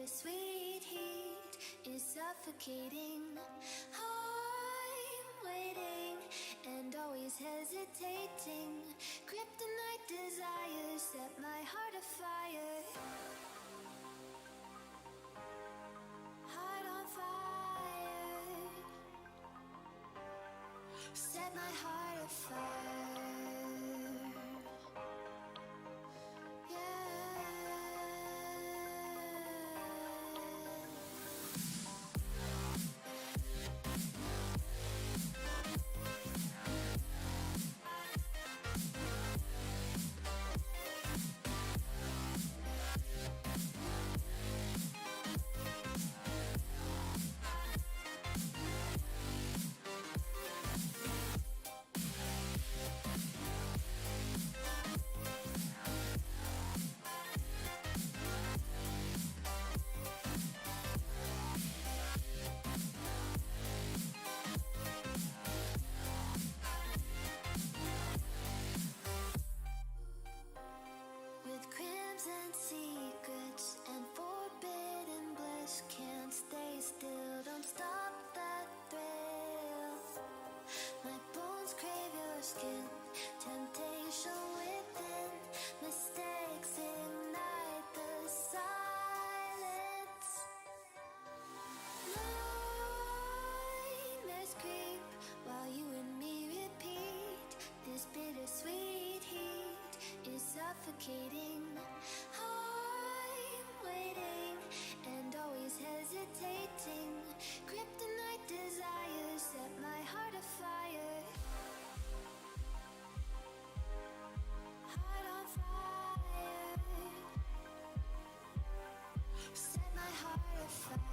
bittersweet heat is suffocating. I'm waiting and always hesitating. Kryptonite desires set my heart afire. Heart on fire. Set my heart afire. With crimson secrets and forbidden bliss, can't stay still, don't stop that thrill. My bones crave your skin, temptation within, mistakes ignite the silence. Nightmares creep while you and me repeat. This bittersweet heat is suffocating. I'm waiting and always hesitating. Kryptonite desires set my heart afire. Heart on fire. Set my heart afire.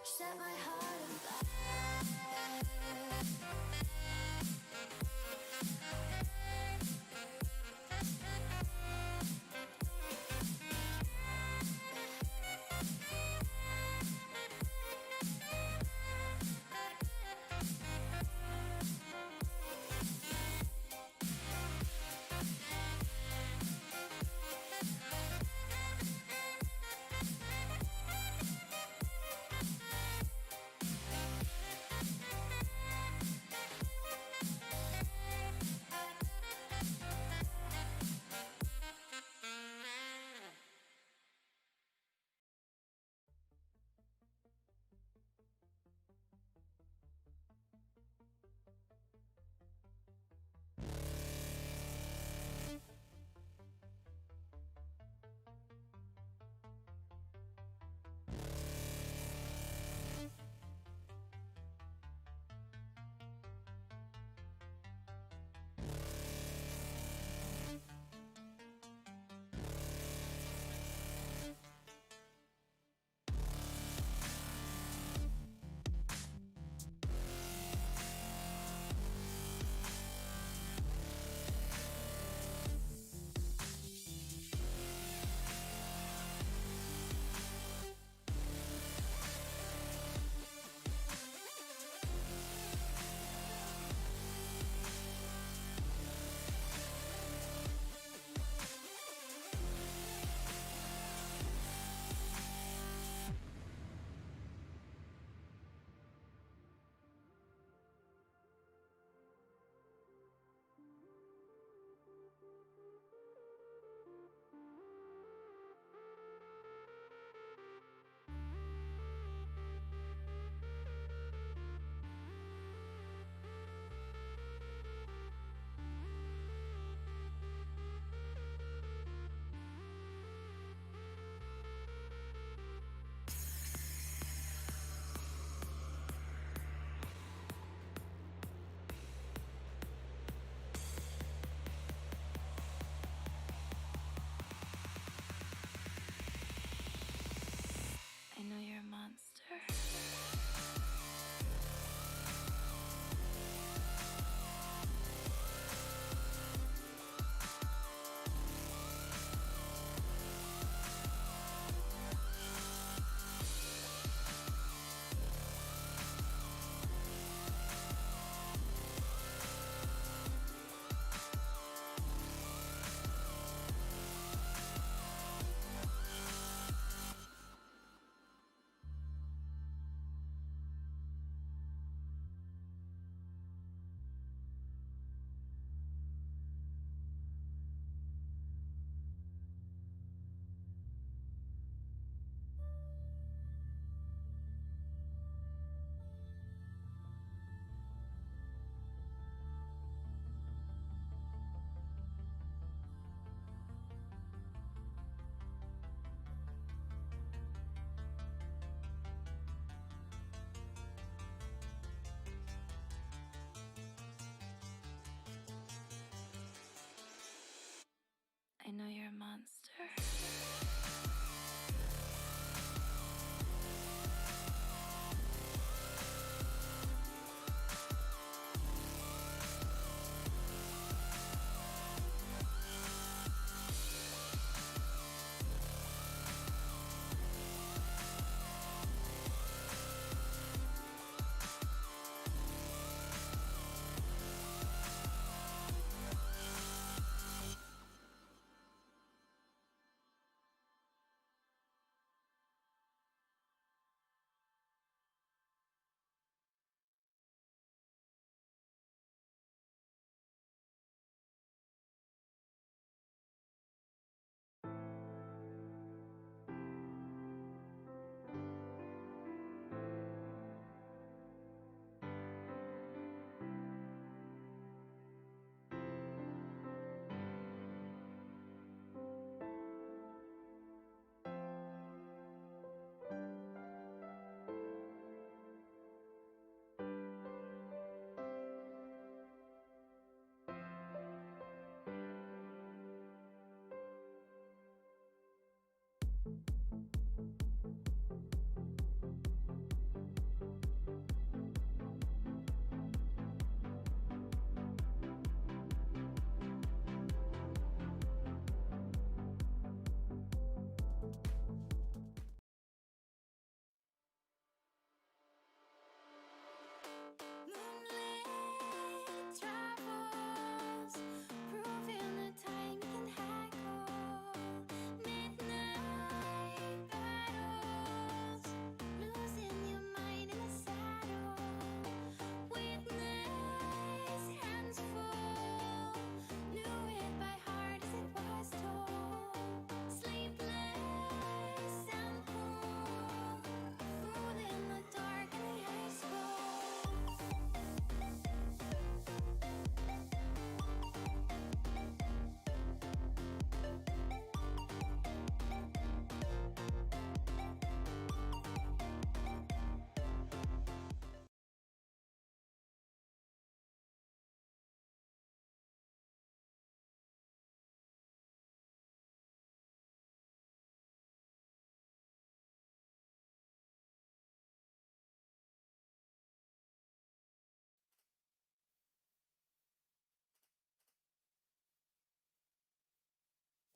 Set my heart on fire.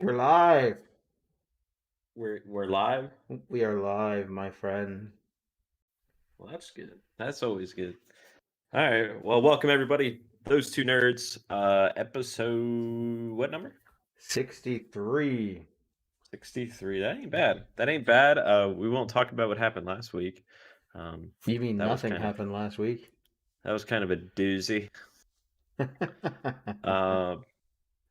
We're live. We're live. We are live, my friend. Well, that's good. That's always good. All right. Well, welcome everybody. Those two nerds. Episode what number? 63. 63. That ain't bad. That ain't bad. We won't talk about what happened last week. You mean That was nothing kind of happened last week? a doozy. Uh,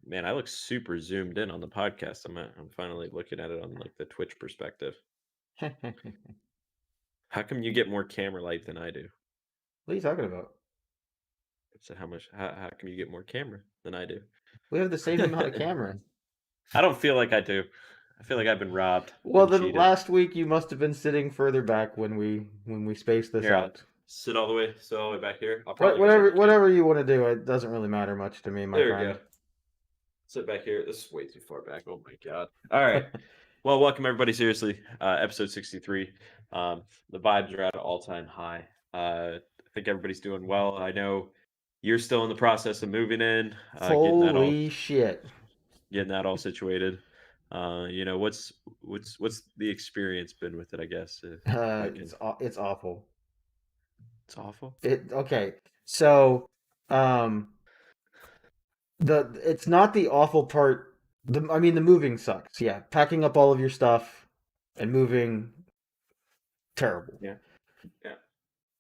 man, I look super zoomed in on the podcast. I'm finally looking at it on like the Twitch perspective. What How come you get more camera light than I do? are you talking about? So how come you get more camera than I do? We have the same amount of camera. I don't feel like I do. I feel like I've been robbed, Well, been then cheated. last week you must have been sitting further back when we spaced this Here, I'll out. sit all the way back here. I'll What, probably move whatever the camera. whatever you want to do, it doesn't really matter much to me, my There we go. friend. Sit back here. This is way too far back. Oh my god. All right. Well, welcome everybody. Seriously, episode 63. The vibes are at an all-time high. I think everybody's doing well. I know you're still in the process of moving in, Holy shit. getting that all situated. What's the experience been with it? I guess if I can. It's awful. It's awful. Okay. So, um it's not the awful part. I mean, the moving sucks. Yeah, packing up all of your stuff and moving, terrible. Yeah. Yeah.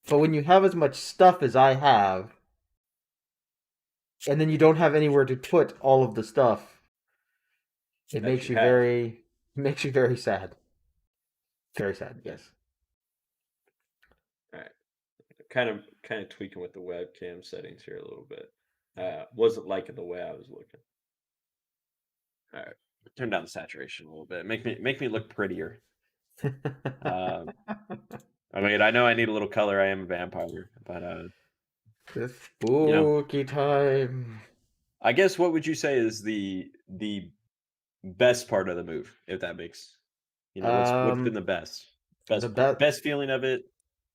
But when you have as much stuff as I have, and then you don't have anywhere to put all of the stuff, it That makes you you have. very sad. Very sad. Yes. All right. Kind of tweaking with the webcam settings here a little bit. Wasn't liking the way I was looking. All right. Turn down the saturation a little bit. Make me look prettier. Um, I mean, I know I need a little color. I am a vampire, but It's you know, spooky time. I guess what would you say is the best part of the move, if that makes what's been the The best feeling of it,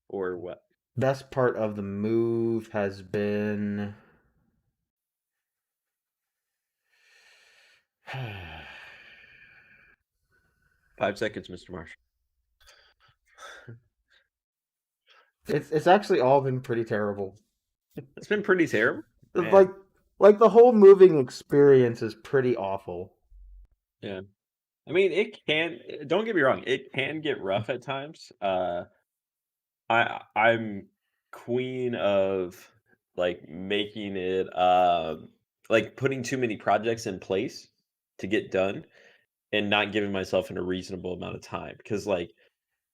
or what? best part of the move has been 5 seconds, Mr. Marsh. it's actually all been pretty terrible. It's been pretty terrible, Like man. like the whole moving experience is pretty awful. Yeah. I mean, it can. Don't get me wrong. It can get rough at times. I'm queen of like making it like putting too many projects in place to get done and not giving myself in a reasonable amount of time because like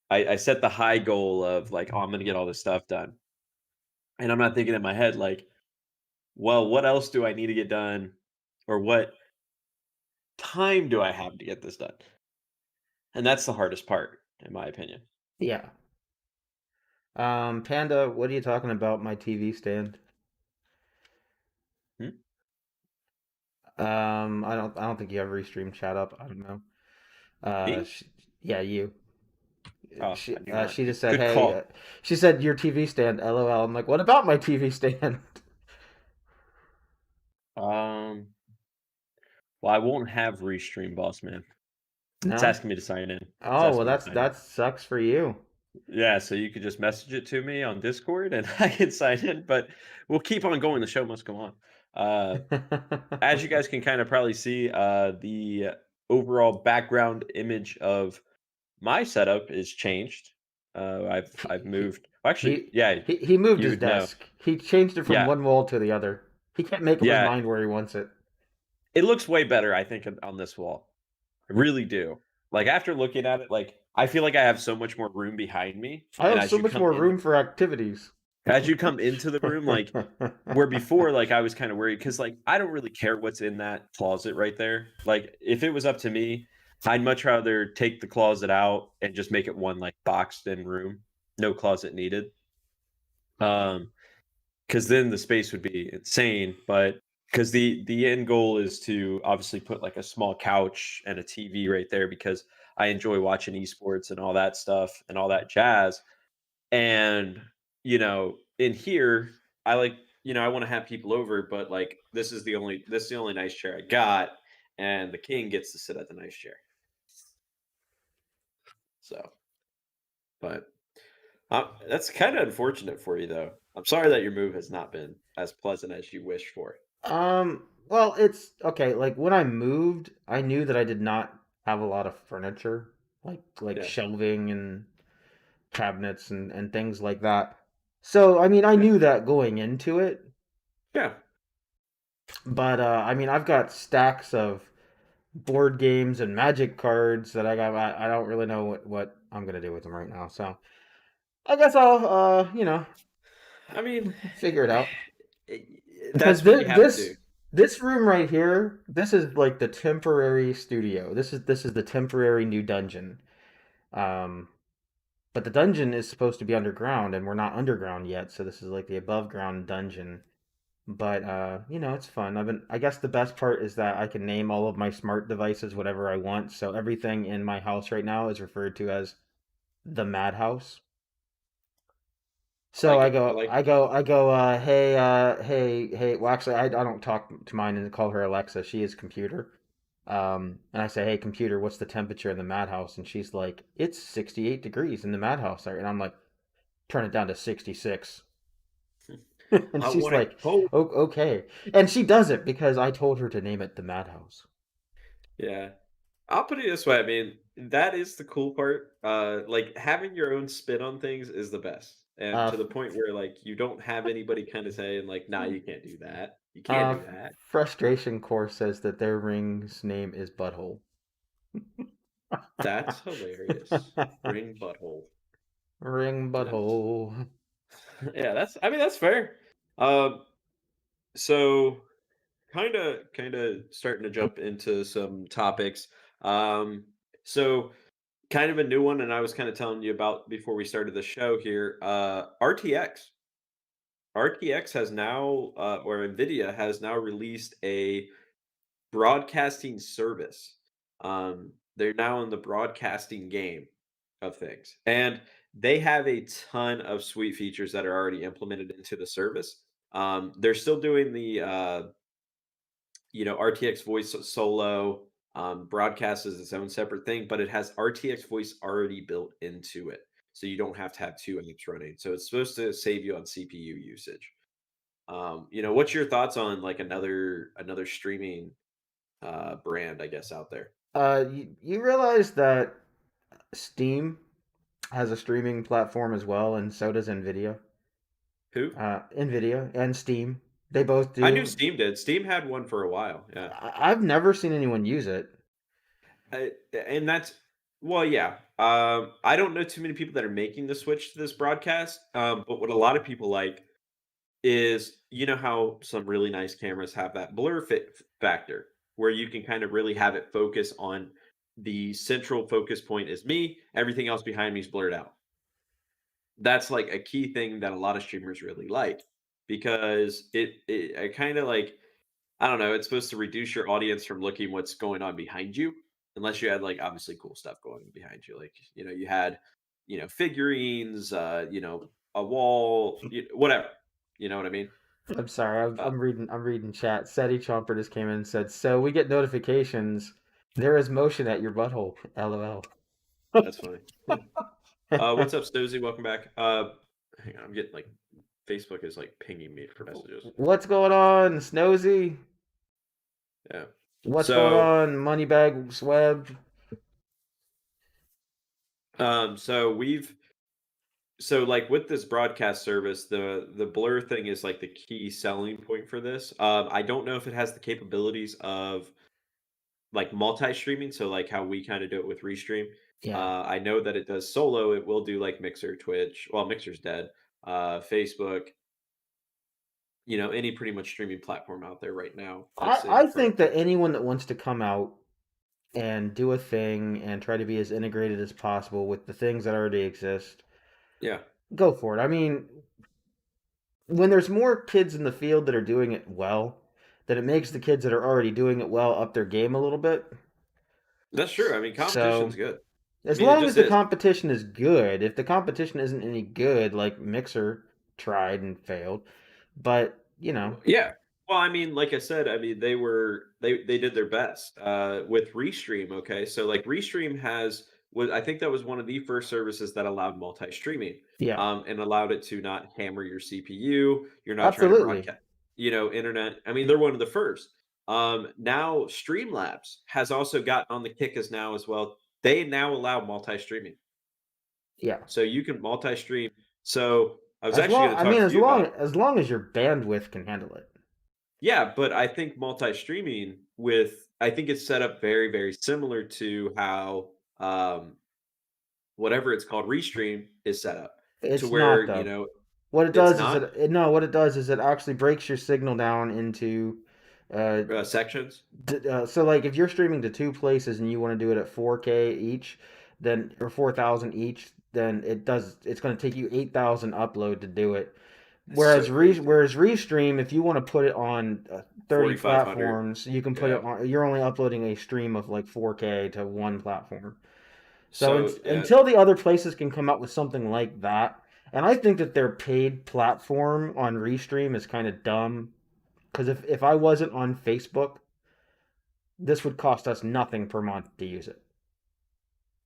I set the high goal of like, oh, I'm gonna get all this stuff done, and I'm not thinking in my head like, well, what else do I need to get done, or what time do I have to get this done? And that's the hardest part, in my opinion. Yeah. Panda, what are you talking about? My TV stand. Hmm? I don't think you have restream chat up. I don't know. Me? Yeah, you. Oh, She I do not. she just said, Good "Hey," call. she said, "Your TV stand." LOL. I'm like, "What about my TV stand?" Um, well, I won't have Restream, boss man. It's No. asking me to sign in. It's Oh well, asking me to sign in. that sucks for you. Yeah, so you could just message it to me on Discord and I can sign in, but we'll keep on going. The show must go on. Uh, as you guys can kind of probably see, the overall background image of my setup is changed. I've he, moved. Well, actually, he yeah, he moved you his would know. desk. He changed it from Yeah, one wall to the other. He can't make up his yeah. mind where he wants it. It looks way better, I think, on this wall. I really do. Like after looking at it, like I feel like I have so much more room behind me, I and have so much more room for activities. as you come into the room, like where before, like I was kind of worried because like I don't really care what's in that closet right there. Like if it was up to me, I'd much rather take the closet out and just make it one like boxed in room, no closet needed. Because then the space would be insane. But because the end goal is to obviously put like a small couch and a TV right there because I enjoy watching esports and all that stuff and all that jazz. And in here, I like I want to have people over, but like this is the only nice chair I got, and the king gets to sit at the nice chair. So, but that's kind of unfortunate for you, though. I'm sorry that your move has not been as pleasant as you wished for. Well, it's okay. Like when I moved, I knew that I did not have a lot of furniture, like Yeah, shelving and cabinets and things like that. So, I mean, I yeah, knew that going into it, yeah. but I mean, I've got stacks of board games and magic cards that I got. I don't really know what I'm gonna do with them right now. So, I guess I'll I mean, figure it out. Because that's what you have to do. this room right here, this is like the temporary studio. This is the temporary new dungeon. Um, but the dungeon is supposed to be underground, and we're not underground yet. So this is like the above ground dungeon. But it's fun. I guess the best part is that I can name all of my smart devices whatever I want. So everything in my house right now is referred to as the Madhouse. I So like I it. I go, like I it. go, I go. Hey. Well, actually, I don't talk to mine and call her Alexa. She is computer. And I say, hey, computer, what's the temperature in the madhouse? And she's like, it's 68 degrees in the madhouse. And I'm like, turn it down to 66. And I she's want it like, cold. oh, okay. And she does it because I told her to name it the madhouse. Yeah. I'll put it this way. I mean, that is the cool part. Like having your own spin on things is the best. And Uh, to the point where like you don't have anybody kind of saying like, nah, you can't do that. You can't uh, do that. Frustration Core says that their ring's name is Butthole. That's hilarious. Ring butthole. Ring Yeah. Butthole. Yeah, I mean that's fair. Um so kind of starting to jump into some topics. Um so kind of a new one, and I was kind of telling you about before we started the show here. RTX has now, or NVIDIA has now released a broadcasting service. They're now in the broadcasting game of things, and they have a ton of sweet features that are already implemented into the service. They're still doing the RTX Voice Solo broadcast is its own separate thing, but it has RTX Voice already built into it, so you don't have to have two apps running. So it's supposed to save you on CPU usage. What's your thoughts on like another streaming brand, I guess, out there? You realize that Steam has a streaming platform as well, and so does Nvidia. Who? Nvidia and Steam, they both I knew do. Steam did. Steam had one for a while. Yeah. I've never seen anyone use it. And that's well, yeah. I don't know too many people that are making the switch to this broadcast. But what a lot of people like is how some really nice cameras have that blur fit factor where you can kind of really have it focus on the central focus point is me, everything else behind me is blurred out. That's like a key thing that a lot of streamers really like because it kind of like I don't know, it's supposed to reduce your audience from looking what's going on behind you, unless you had like obviously cool stuff going behind you. Like, you had, figurines, a wall, whatever. You know what I mean? I'm sorry. Uh, I'm reading chat. Seti Chomper just came in and said, "So we get notifications. There is motion at your butthole." LOL. that's funny. Yeah. What's up, Stozy? Welcome back. Hang on, I'm getting like Facebook is like pinging me for messages. What's going on, Snozy? Yeah. What's going So, on, Moneybags Web? so we've so like with this broadcast service, the blur thing is like the key selling point for this. I don't know if it has the capabilities of like multi-streaming, so like how we kind of do it with Restream. Yeah. I know that it does solo. It will do like Mixer, Twitch. Well, Mixer's dead. Facebook. Any pretty much streaming platform out there right now that's in I think that production. anyone that wants to come out and do a thing and try to be as integrated as possible with the things that already exist, Yeah, go for it. I mean, when there's more kids in the field that are doing it well, then it makes the kids that are already doing it well up their game a little bit. that's true. I mean, So, competition's good. I as mean, it long as just the is. competition is good, if the competition isn't any good, like Mixer tried and failed, but Yeah. Well, I mean, like I said, I mean, they did their best with Restream. Okay, so like Restream was I think that was one of the first services that allowed multi-streaming, Yeah, and allowed it to not hammer your CPU. You're not trying to absolutely. broadcast, internet. I mean, they're one of the first. Now Streamlabs has also gotten on the kick as well. They now allow multi-streaming, Yeah. so you can multi-stream. So I was As actually long, going I to mean, talk to you about. as long as your bandwidth can handle it. Yeah, but I think multi-streaming with I think it's set up very, very similar to how whatever it's called, Restream is set up to It's not where, though. What it it's does is not no. What it does is it actually breaks your signal down into uh, sections. so like if you're streaming to two places and you want to do it at 4K each, then or 4,000 each, then it's going to take you 8,000 upload to do it. That's so crazy. Whereas Restream, if you want to put it on 30 4,500. platforms, you can put Yeah. it on. You're only uploading a stream of like 4K to one platform. So So until the other places can come up with something like that, and I think that their paid platform on Restream is kind of dumb. Because if I wasn't on Facebook, this would cost us nothing per month to use it.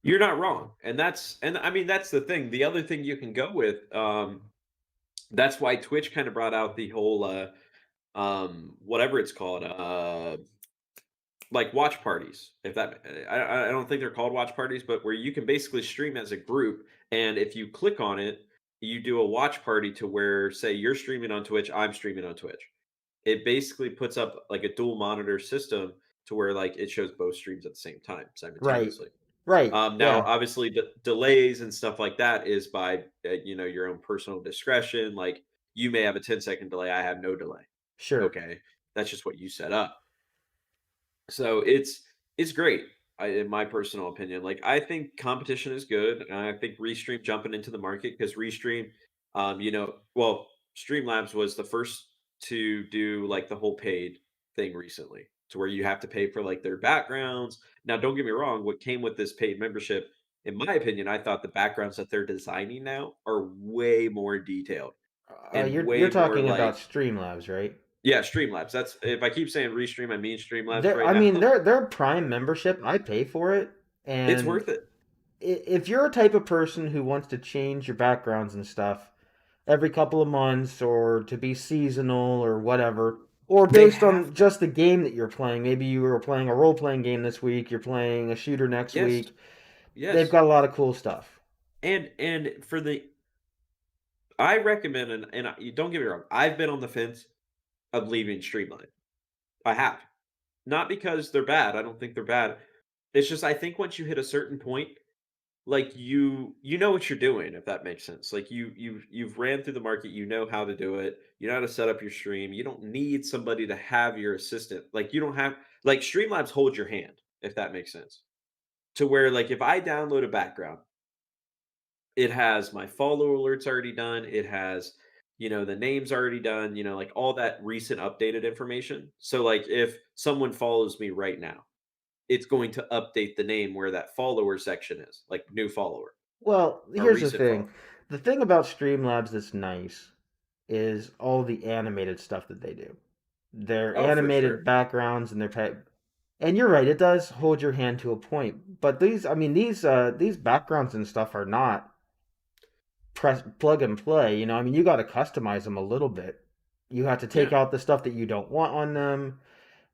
you're not wrong. And I mean that's the thing. The other thing you can go with, that's why Twitch kind of brought out the whole whatever it's called, like watch parties. If that I don't think they're called watch parties, but where you can basically stream as a group, and if you click on it, you do a watch party to where say you're streaming on Twitch, I'm streaming on Twitch. It basically puts up like a dual monitor system to where like it shows both streams at the same time Right. simultaneously. Right. Now, Yeah. obviously, delays and stuff like that is by your own personal discretion. Like you may have a 10-second delay, I have no delay. Sure. Okay, that's just what you set up. So it's great, in my personal opinion. Like I think competition is good, and I think Restream jumping into the market because Restream, well, Streamlabs was the first to do like the whole paid thing recently, to where you have to pay for like their backgrounds. Now, don't get me wrong, what came with this paid membership, in my opinion, I thought the backgrounds that they're designing now are way more detailed and You're way more talking about like Streamlabs, right? yeah, Streamlabs. That's if I keep saying Restream, I mean Streamlabs They're, right I mean, now. their Prime membership, I pay for it, It's and worth it. if you're a type of person who wants to change your backgrounds and stuff every couple of months or to be seasonal or whatever, or They based have on to. just the game that you're playing, maybe you were playing a role playing game this week, you're playing a shooter next Yes, week, they've yes. got a lot of cool stuff. And for the I recommend you don't get me wrong, I've been on the fence of leaving Streamline. I have. Not because they're bad. I don't think they're bad. It's just I think once you hit a certain point, like you know what you're doing, if that makes sense. Like you've ran through the market, you know how to do it, you know how to set up your stream. You don't need somebody to have your assistant. Like you don't have like Streamlabs hold your hand, if that makes sense. To where like if I download a background, it has my follow alerts already done. It has, the names already done, like all that recent updated information. So like if someone follows me right now, it's going to update the name where that follower section is, like new follower Well, or here's the recent thing. follower. The thing about Streamlabs that's nice is all the animated stuff that they do. Their Oh, for animated sure. backgrounds and their pet. And you're right, it does hold your hand to a point. But these backgrounds and stuff are not press plug and play. I mean, you got to customize them a little bit. You have to take Yeah. out the stuff that you don't want on them.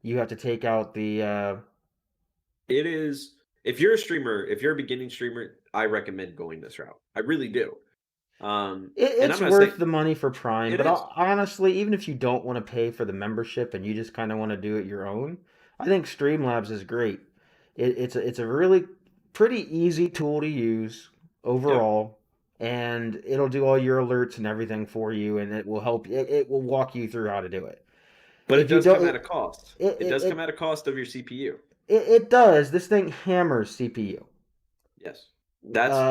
You have to take out the It is if you're a streamer, if you're a beginning streamer, I recommend going this route. I really do. And I'm it's not saying worth the money for Prime, it but is. honestly, even if you don't want to pay for the membership and you just kind of want to do it your own, I think Streamlabs is great. It's a really pretty easy tool to use Yep. overall, and it'll do all your alerts and everything for you, and it will help. It will walk you through how to do it. But it If you does don't, come at a cost. it It it does come it, at a cost of your CPU. it does. This thing hammers CPU. Yes. That's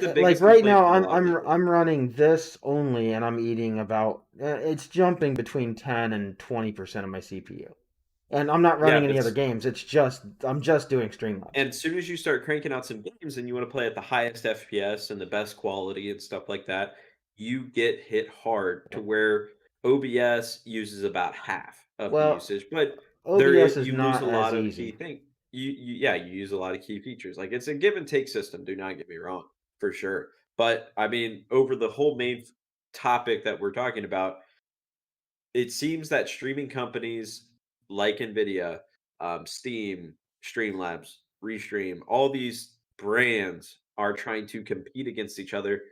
the Like biggest right complaint now, from a lot of people. I'm running this only, and I'm eating about it's jumping between 10 and 20% of my CPU, and I'm not Yeah, running but any other games. I'm just doing Streamlabs. and as soon as you start cranking out some games and you want to play at the highest FPS and the best quality and stuff like that, you get hit hard to Yeah. where OBS uses about half of the Well, usage, but OBS is you lose not a as lot of key easy. thing. Yeah, you use a lot of key features. Like it's a give and take system. Do not get me wrong, for sure. But I mean, over the whole main topic that we're talking about, it seems that streaming companies like Nvidia, Steam, Streamlabs, Restream, all these brands are trying to compete against each other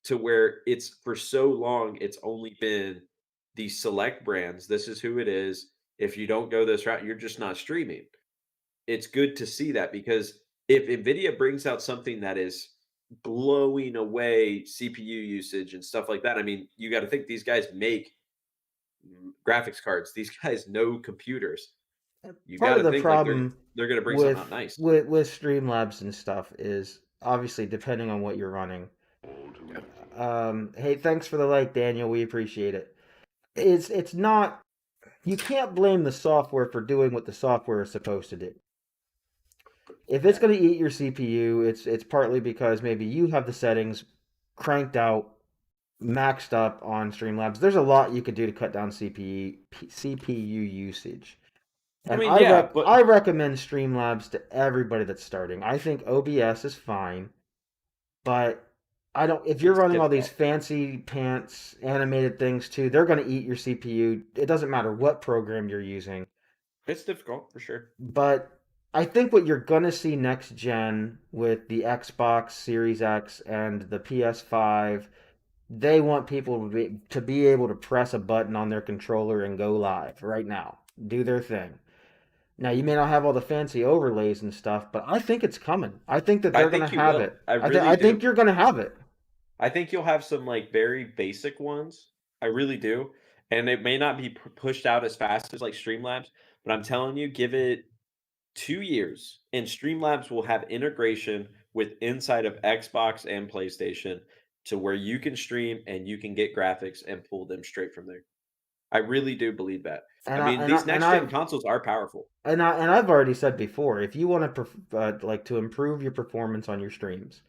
to where it's for so long it's only been these select brands. This is who it is. If you don't go this route, you're just not streaming. It's good to see that because if Nvidia brings out something that is blowing away CPU usage and stuff like that, I mean, you got to think these guys make graphics cards. These guys know computers. You Part of gotta the think like problem they're gonna bring something with out nice. Streamlabs and stuff is obviously depending on what you're running. Yeah. Hey, thanks for the like, Daniel. We appreciate it. It's not, you can't blame the software for doing what the software is supposed to do. If it's Yeah. going to eat your CPU, it's partly because maybe you have the settings cranked out, maxed up on Streamlabs. There's a lot you could do to cut down CPU usage. I And mean, yeah, I but recommend Streamlabs to everybody that's starting. I think OBS is fine, but I don't. If you're it's running all these difficult. fancy pants animated things too, they're going to eat your CPU. It doesn't matter what program you're using. It's difficult for sure. But I think what you're going to see next gen with the Xbox Series X and the PS5, they want people to be able to press a button on their controller and go live right now, do their thing. Now you may not have all the fancy overlays and stuff, but I think it's coming. I think that I they're gonna think you have will. it. I really I think do. you're gonna have it. I think you'll have some like very basic ones. I really do. And it may not be pushed out as fast as like Streamlabs, but I'm telling you, give it 2 years and Streamlabs will have integration with inside of Xbox and PlayStation to where you can stream and you can get graphics and pull them straight from there. I really do believe that. I mean, these And next gen consoles are powerful. I've already said before, if you want to like to improve your performance on your streams,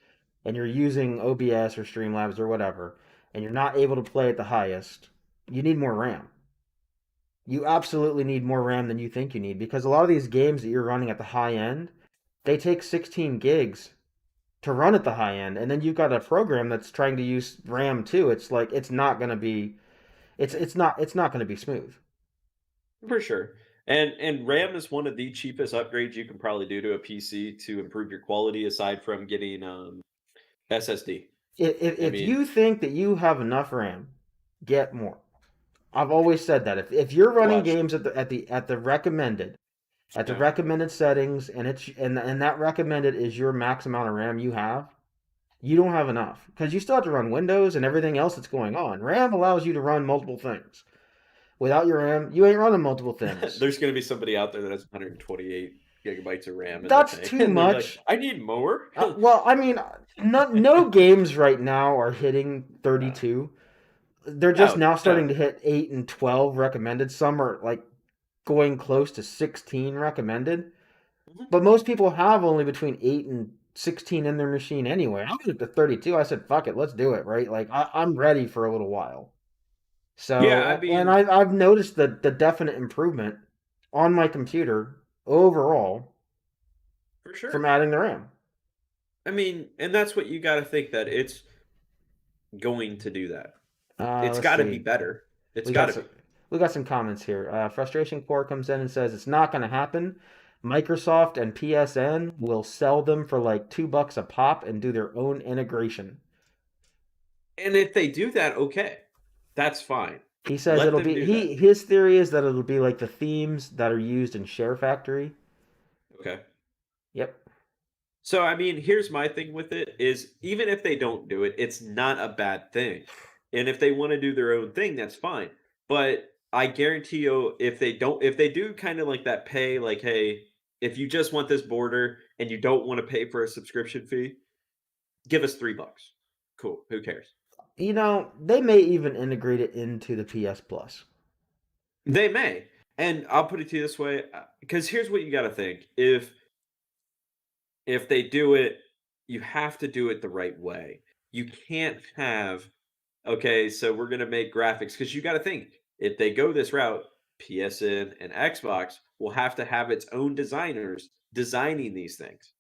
and you're using OBS or Streamlabs or whatever, and you're not able to play at the highest, you need more RAM. You absolutely need more RAM than you think you need because a lot of these games that you're running at the high end, they take 16 gigs to run at the high end, and then you've got a program that's trying to use RAM too. It's like it's not going to be it's not going to be smooth. For sure. And RAM is one of the cheapest upgrades you can probably do to a PC to improve your quality aside from getting SSD. I If mean, you think that you have enough RAM, get more. I've always said that if you're running watch. games at the Yeah. recommended settings and that recommended is your max amount of RAM you have, you don't have enough because you still have to run Windows and everything else that's going on. RAM allows you to run multiple things. Without your RAM, you ain't running multiple things. There's going to be somebody out there that has 128 gigabytes of RAM in their That's thing, too and they're like, much. "I need more." Well, I mean, no games right now are hitting Uh, 32. They're just no, now no. starting to hit 8 and 12 recommended. Some are like going close to 16 recommended. Mhm. But most people have only between 8 and 16 in their machine anyway. I went up to 32. I said, fuck it, let's do it, right? Like, I'm ready for a little while. So, Yeah, I and mean, I've noticed the definite improvement on my computer overall for from sure. adding the RAM. I mean, and that's what you got to think that it's going to do that. It's Let's got to be see. better. It's We got got to some be. we got some comments here. Frustration Core comes in and says it's not going to happen. Microsoft and PSN will sell them for like $2 a pop and do their own integration. And if they do that, okay, that's fine. He says Let it'll them be do that. his theory is that it'll be like the themes that are used in Share Factory. Okay. Yep. So I mean, here's my thing with it is even if they don't do it, it's not a bad thing. And if they want to do their own thing, that's fine. But I guarantee you if they do kind of like that pay like hey, if you just want this border and you don't want to pay for a subscription fee, give us $3. Cool. Who cares? You know, they may even integrate it into the PS Plus. They may. And I'll put it to you this way because here's what you got to think. If they do it, you have to do it the right way. You can't have okay, so we're gonna make graphics because you got to think. If they go this route, PSN and Xbox will have to have its own designers designing these things.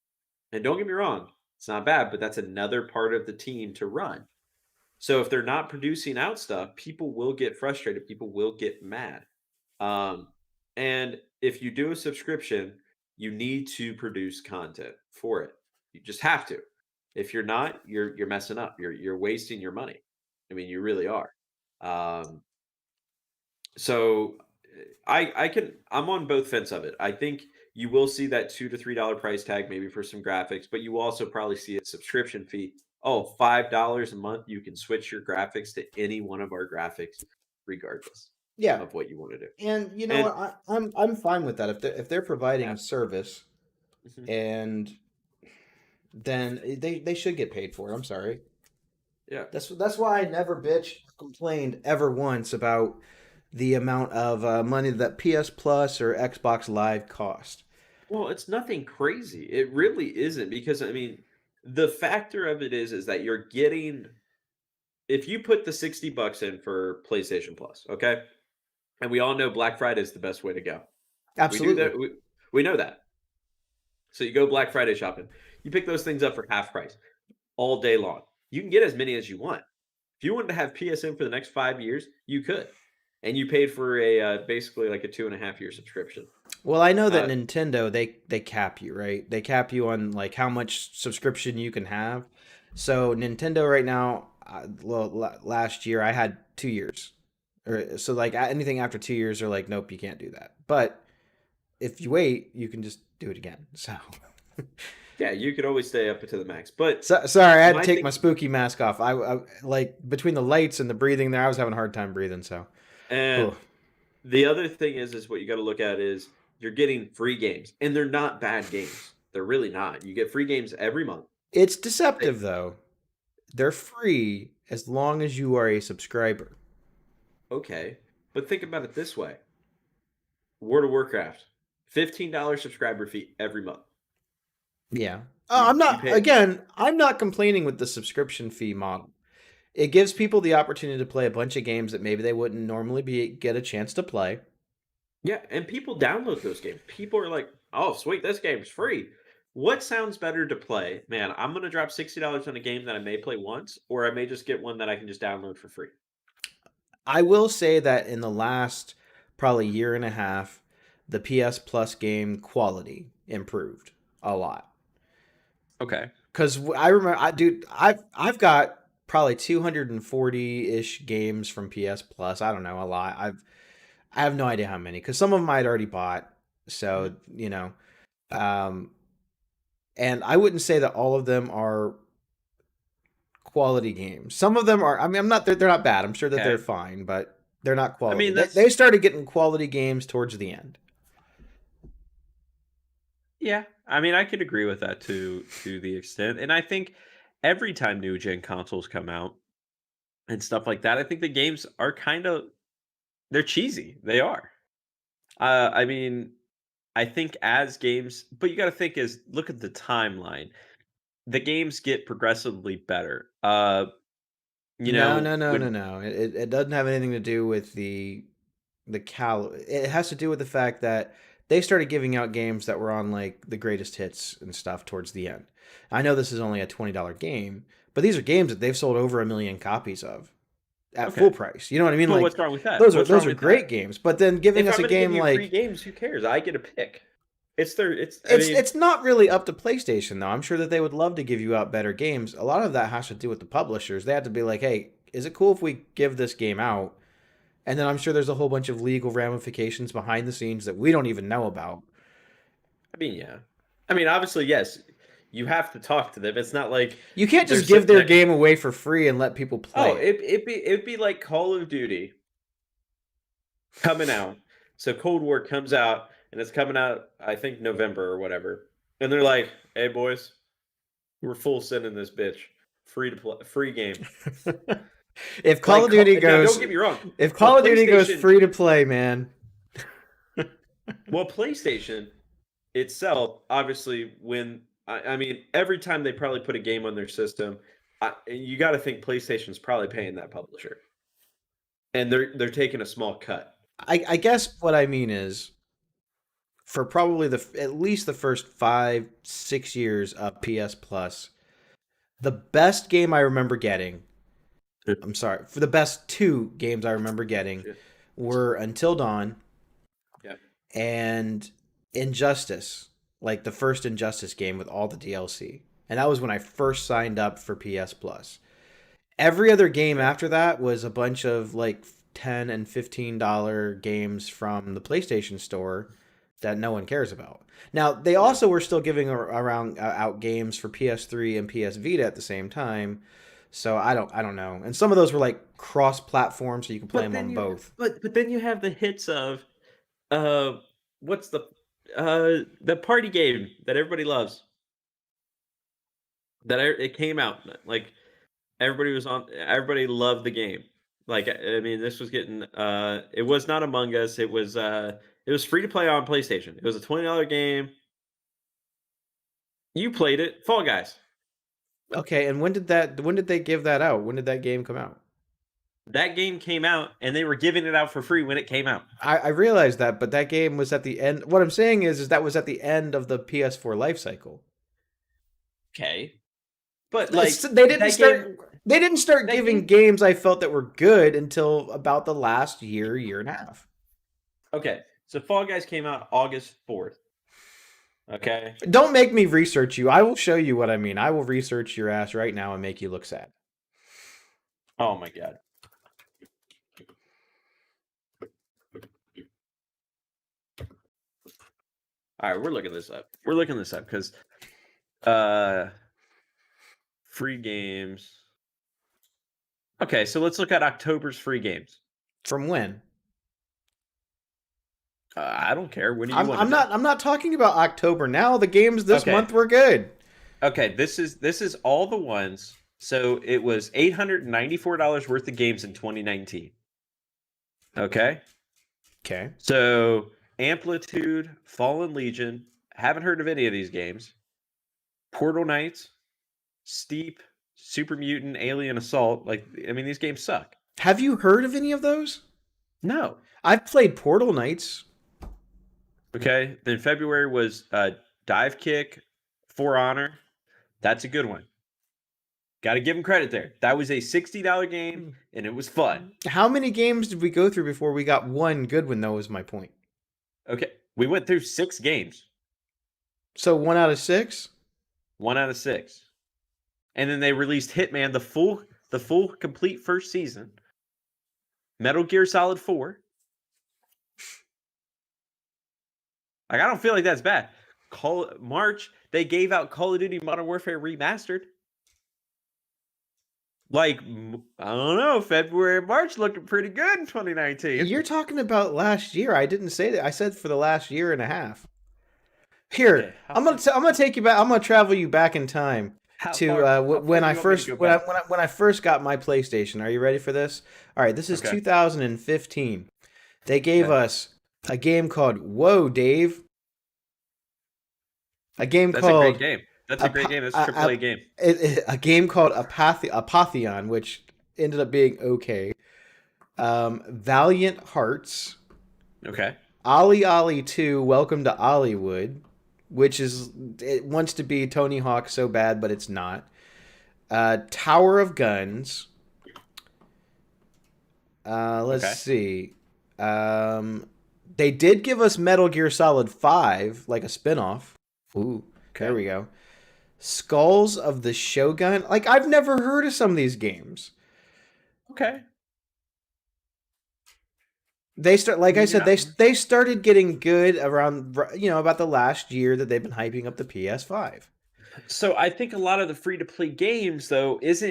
And don't get me wrong, it's not bad, but that's another part of the team to run. So if they're not producing out stuff, people will get frustrated. People will get mad. Um, and if you do a subscription, you need to produce content for it. You just have to. If you're not, you're messing up. You're wasting your money. I mean, you really are. Um, so I'm on both fence of it. I think you will see that $2 to $3 price tag maybe for some graphics, but you will also probably see a subscription fee. Oh, $5 a month, you can switch your graphics to any one of our graphics regardless Yeah, of what you want to do. and you know And what? I'm fine with that if they're providing yeah, a service, mhm, and then they should get paid for it. I'm sorry. yeah. That's why I never bitched, complained ever once about the amount of money that PS Plus or Xbox Live cost. Well, it's nothing crazy. It really isn't because I mean, the factor of it is that you're getting if you put the $60 in for PlayStation Plus, okay? And we all know Black Friday is the best way to go. We do Absolutely. that. We know that. So you go Black Friday shopping. You pick those things up for half price all day long. You can get as many as you want. If you wanted to have PSN for the next 5 years, you could, and you paid for a basically like a 2.5 year subscription. Well, I know that Uh, Nintendo they cap you, right? They cap you on like how much subscription you can have. So Nintendo right now, last year I had 2 years, or so like anything after 2 years, are like, nope, you can't do that. But if you wait, you can just do it again. So, yeah, you could always stay up to the max. But sorry, I had to my take my thing, spooky mask off. I like between the lights and the breathing there, I was having a hard time breathing. So, and oh, the other thing is what you got to look at is you're getting free games, and they're not bad games. They're really not. You get free games every month. it's They- deceptive though. They're free as long as you are a subscriber. Okay, but think about it this way: World of Warcraft, $15 subscriber fee every month. Yeah. You I'm you not, pay. again, I'm not complaining with the subscription fee model. It gives people the opportunity to play a bunch of games that maybe they wouldn't normally get a chance to play. Yeah, and people download those games. People are like, "Oh, sweet, this game's free." What sounds better to play? Man, I'm gonna drop $60 on a game that I may play once, or I may just get one that I can just download for free. I will say that in the last probably year and a half, the PS Plus game quality improved a lot. Okay. Cuz I remember dude, I've got probably 240-ish games from PS Plus. I don't know, a lot. I have no idea how many cuz some of them I'd already bought. Mhm. So, um and I wouldn't say that all of them are quality games. Some of them are. I mean, I'm not. They're not bad. I'm sure that they're Okay. fine, but they're not I quality. mean, They that's started getting quality games towards the end. yeah. I mean, I could agree with that to the extent, and I think every time new gen consoles come out and stuff like that, I think the games are kind of they're cheesy. They are. I mean, I think as games, but you got to think is look at the timeline. The games get progressively better. No, no, no, no, When no. It doesn't have anything to do with the cal. It has to do with the fact that they started giving out games that were on like the greatest hits and stuff towards the end. I know this is only a $20 game, but these are games that they've sold over 1 million copies of at full okay, price. You know what I mean? but Like what's wrong with that? those are What's wrong with great that? games, but then giving If us I'm a going to give game you free like games, who cares? I get a pick. It's. I mean, it's not really up to PlayStation though. I'm sure that they would love to give you out better games. A lot of that has to do with the publishers. They have to be like, "Hey, is it cool if we give this game out?" And then I'm sure there's a whole bunch of legal ramifications behind the scenes that we don't even know about. I mean, yeah. I mean, obviously, yes. You have to talk to them. It's not like You can't they're just give sitting their there. game away for free and let people play Oh, it. it'd be like Call of Duty coming out. So Cold War comes out, and it's coming out, I think November or whatever. And they're like, "Hey, boys, we're full sending this bitch free to play, free game." If Call Like, of Duty now, goes don't get me wrong, if but Call of Duty goes PlayStation, free to play, man. well, PlayStation itself, obviously, when I mean, every time they probably put a game on their system, you got to think PlayStation's probably paying that publisher. And they're taking a small cut. I guess what I mean is for probably at least the first 5 6 years of PS Plus, the best game I remember getting. I'm sorry, for the best two games I remember getting Yeah. were Until Dawn Yeah. and Injustice, like the first Injustice game with all the DLC. And that was when I first signed up for PS Plus. Every other game after that was a bunch of like $10 and $15 games from the PlayStation Store that no one cares about. Now, they also were still giving around out games for PS3 and PS Vita at the same time. So I don't know. And some of those were like cross-platform, so you can play them on both. But then you have the hits of what's the party game that everybody loves. It came out like everybody loved the game. Like I mean, this was getting it was not Among Us. It was free to play on PlayStation. It was a $20 game. You played it, Fall Guys. Okay, and when did they give that out? When did that game come out? That game came out, and they were giving it out for free when it came out. I realized that, but that game was at the end. What I'm saying is that was at the end of the PS4 life cycle. Okay, but like they didn't start giving games I felt that were good until about the last year and a half. Okay, so Fall Guys came out August 4th. Okay. Don't make me research you. I will show you what I mean. I will research your ass right now and make you look sad. Oh my god. All right, we're looking this up. We're looking this up because free games. Okay, so let's look at October's free games. From when? I don't care. When do you want? I'm not talking about October now. The games this month were good. Okay, this is all the ones. So it was $894 worth of games in 2019. Okay. Okay. So Amplitude, Fallen Legion. Haven't heard of any of these games. Portal Knights, Steep, Super Mutant, Alien Assault. Like, I mean, these games suck. Have you heard of any of those? No. I've played Portal Knights. Okay. Then February was Dive Kick, For Honor. That's a good one. Got to give them credit there. That was a $60 game, and it was fun. How many games did we go through before we got one good one, though, was my point. Okay. We went through 6 games. So 1 out of 6? 1 out of 6. And then they released Hitman, the full complete first season. Metal Gear Solid 4. Like, I don't feel like that's bad. March, they gave out Call of Duty Modern Warfare Remastered. Like, I don't know, February, March looking pretty good in 2019. You're talking about last year. I didn't say that. I said for the last year and a half. Here, okay, I'm gonna take you back. I'm gonna travel you back in time to when I first got my PlayStation. Are you ready for this? All right, this is 2015. They gave us a game called Whoa, Dave. That's a great game. That's a great game. That's a AAA game. A game called Apotheon, which ended up being okay. Valiant Hearts. Okay. Ollie Ollie 2, Welcome to Ollywood, which it wants to be Tony Hawk so bad, but it's not. Tower of Guns. Let's see. They did give us Metal Gear Solid 5, like a spinoff. Ooh, there we go. Skulls of the Shogun. Like, I've never heard of some of these games. Okay. They started getting good around, about the last year that they've been hyping up the PS5. So I think a lot of the free-to-play games, though, it's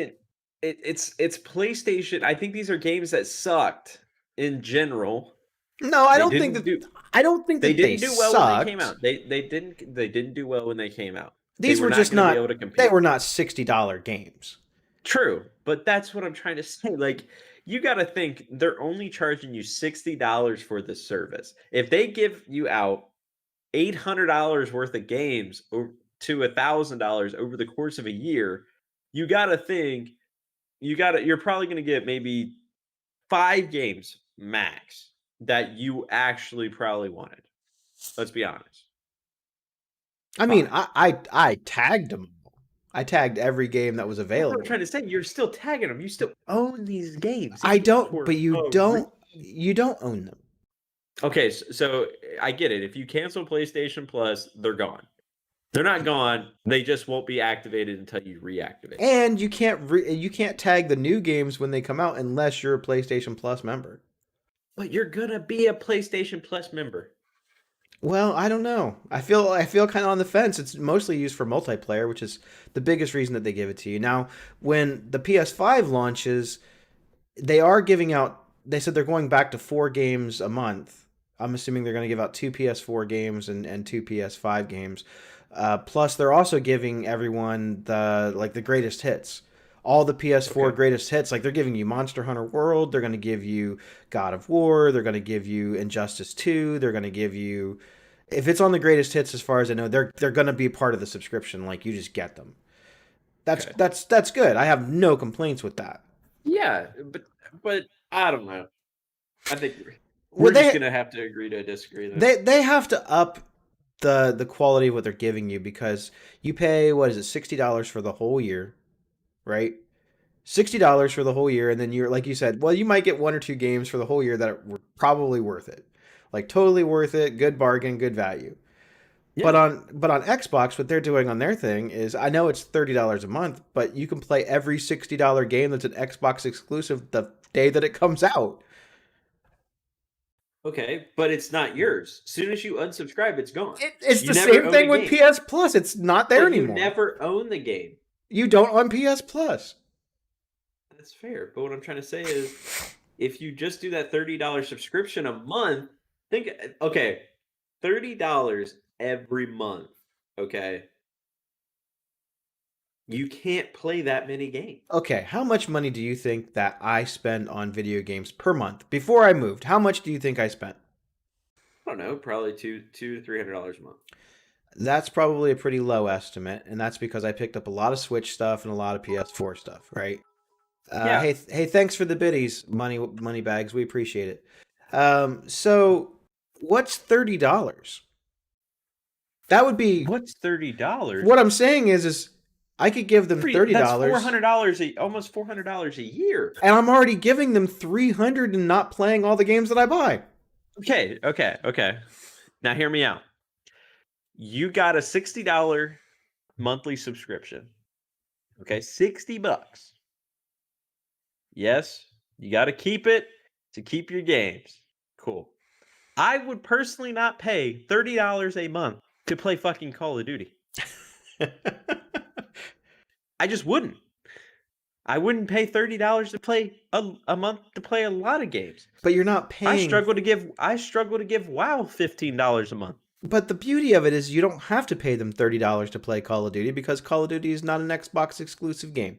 PlayStation. I think these are games that sucked in general. No, I don't think that they didn't do well when they came out. They didn't do well when they came out. These were just not able to compete. They were not $60 games. True, but that's what I'm trying to say. Like, you got to think they're only charging you $60 for the service. If they give you out $800 worth of games to $1,000 over the course of a year, you got to think you're probably going to get maybe 5 games max that you actually probably wanted. Let's be honest. I mean, 5. I tagged them. I tagged every game that was That's what available. I'm trying to say. You're still tagging them. You still own these games. I even don't, for but you a don't. reason. You don't own them. Okay, so I get it. If you cancel PlayStation Plus, they're gone. They're not gone. They just won't be activated until you reactivate. And you can't tag the new games when they come out unless you're a PlayStation Plus member. But you're gonna be a PlayStation Plus member. Well, I don't know. I feel kind of on the fence. It's mostly used for multiplayer, which is the biggest reason that they give it to you. Now, when the PS5 launches, they are giving out. They said they're going back to 4 games a month. I'm assuming they're going to give out 2 PS4 games and 2 PS5 games. Plus, they're also giving everyone the greatest hits. All the PS4 Okay. greatest hits, like they're giving you Monster Hunter World, they're going to give you God of War, they're going to give you Injustice 2, they're going to give you, if it's on the greatest hits, as far as I know, they're going to be part of the subscription. Like you just get them. That's Okay. that's good. I have no complaints with that. Yeah, but I don't know. I think Well, we're just gonna have to agree to disagree. Then. they have to up the quality of what they're giving you, because you pay, what is it, $60 for the whole year, right? $60 for the whole year, and then you're, like you said, well, you might get 1 or 2 games for the whole year that are probably worth it, like totally worth it, good bargain, good value. Yeah. But on Xbox, what they're doing on their thing is, I know it's $30 a month, but you can play every $60 game that's an Xbox exclusive the day that it comes out. Okay, but it's not yours. As soon as you unsubscribe, it's gone. It's You the never same own thing a with game. PS Plus. It's not there But anymore. you never own the game. You don't on PS Plus. That's fair. But what I'm trying to say is, if you just do that $30 subscription a month, think, okay, $30 every month, okay? You can't play that many games. Okay, how much money do you think that I spend on video games per month? Before I moved, how much do you think I spent? I don't know, probably $200 to $300 a month. That's probably a pretty low estimate, and that's because I picked up a lot of Switch stuff and a lot of PS4 stuff, right? Yeah. Hey, thanks for the biddies, money bags. We appreciate it. So what's $30? That would be What's $30? what I'm saying is I could give them $30. That's $400, almost $400 a year. And I'm already giving them $300 and not playing all the games that I buy. Okay. Now hear me out. You got a $60 monthly subscription. Okay, $60. Yes, you got to keep it to keep your games. Cool. I would personally not pay $30 a month to play fucking Call of Duty. I just wouldn't. I wouldn't pay $30 to play a month to play a lot of games. But you're not paying. I struggle to give WoW $15 a month. But the beauty of it is you don't have to pay them $30 to play Call of Duty, because Call of Duty is not an Xbox exclusive game.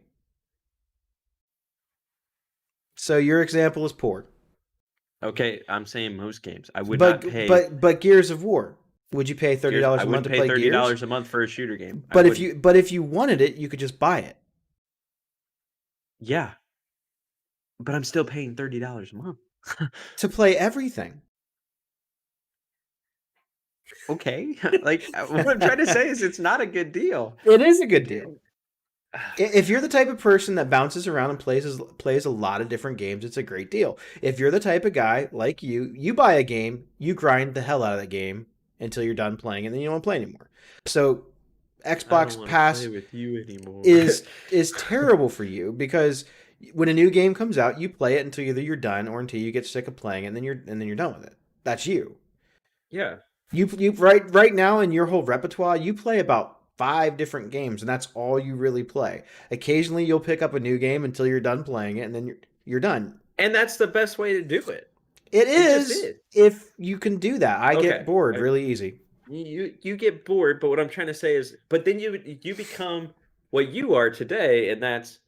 So your example is poor. Okay, I'm saying most games. I would not pay. But Gears of War, would you pay $30 a month to play $30 Gears? a month for a shooter game. But if you wanted it, you could just buy it. Yeah, but I'm still paying $30 a month to play everything. Okay, like what I'm trying to say is it's not a good deal. It is a good deal. If you're the type of person that bounces around and plays a lot of different games, it's a great deal. If you're the type of guy like you buy a game, you grind the hell out of that game until you're done playing it, and then you don't want to play anymore. So Xbox Pass play with you anymore. is terrible for you, because when a new game comes out, you play it until either you're done or until you get sick of playing it, and then you're done with it. That's you. Yeah. You right now in your whole repertoire, you play about 5 different games, and that's all you really play. Occasionally you'll pick up a new game until you're done playing it, and then you're done. And that's the best way to do it. It is if you can do that. I get bored really easy. You get bored, but what I'm trying to say is, but then you become what you are today, and that's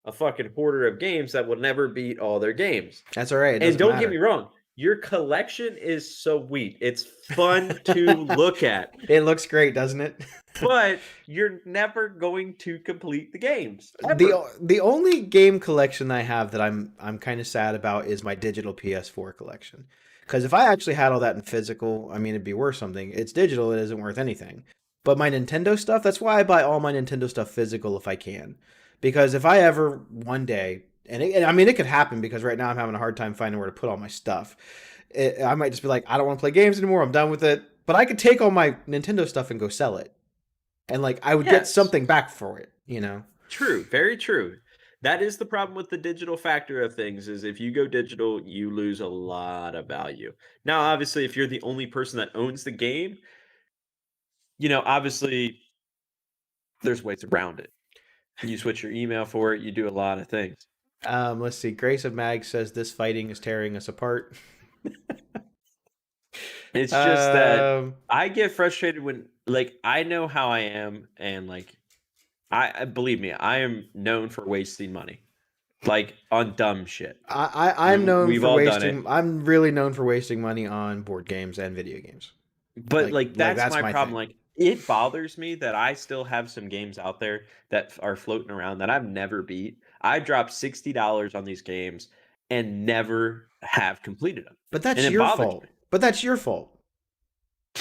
a fucking hoarder of games that will never beat all their games. That's all right. And don't get me wrong, Your collection is sweet. It's fun to look at, It looks great, doesn't it? but you're never going to complete the games ever. The only game collection I have that I'm kind of sad about is my digital PS4 collection. Because if I actually had all that in physical, I mean, it'd be worth something. It's digital; it isn't worth anything. But my Nintendo stuff, that's why I buy all my Nintendo stuff physical if I can. Because if I ever one day, and I mean, it could happen because right now I'm having a hard time finding where to put all my stuff. I might just be like, I don't want to play games anymore. I'm done with it. But I could take all my Nintendo stuff and go sell it, and like I would get Yes. something back for it. You know. True, very true. That is the problem with the digital factor of things is if you go digital, you lose a lot of value. Now, obviously, if you're the only person that owns the game, obviously there's ways around it. You switch your email for it, you do a lot of things. Let's see. Grace of Mag says this fighting is tearing us apart. It's just that I get frustrated when I know how I am and I believe me, I am known for wasting money. On dumb shit. I'm known We've for all done wasting. it. I'm really known for wasting money on board games and video games. But that's that's my my problem. thing. It bothers me that I still have some games out there that are floating around that I've never beat. I dropped $60 on these games and never have completed them. But that's And it your bothers fault. me. But that's your fault.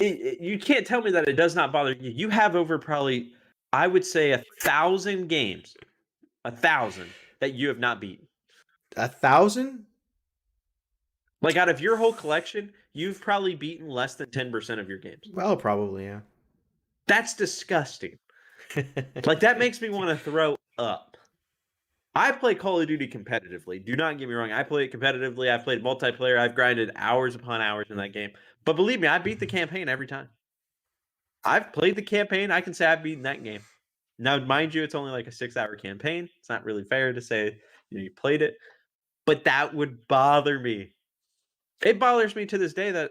You can't tell me that it does not bother you. You have over probably, I would say, 1,000 games, 1,000 that you have not beaten. 1,000? Out of your whole collection, you've probably beaten less than 10% of your games. Well, probably, yeah. That's disgusting. That makes me want to throw up. I play Call of Duty competitively. Do not get me wrong. I play it competitively. I've played multiplayer. I've grinded hours upon hours in that game. But believe me, I beat the campaign every time. I've played the campaign. I can say I've beaten that game. Now, mind you, it's only a 6-hour campaign. It's not really fair to say you played it. But that would bother me. It bothers me to this day that,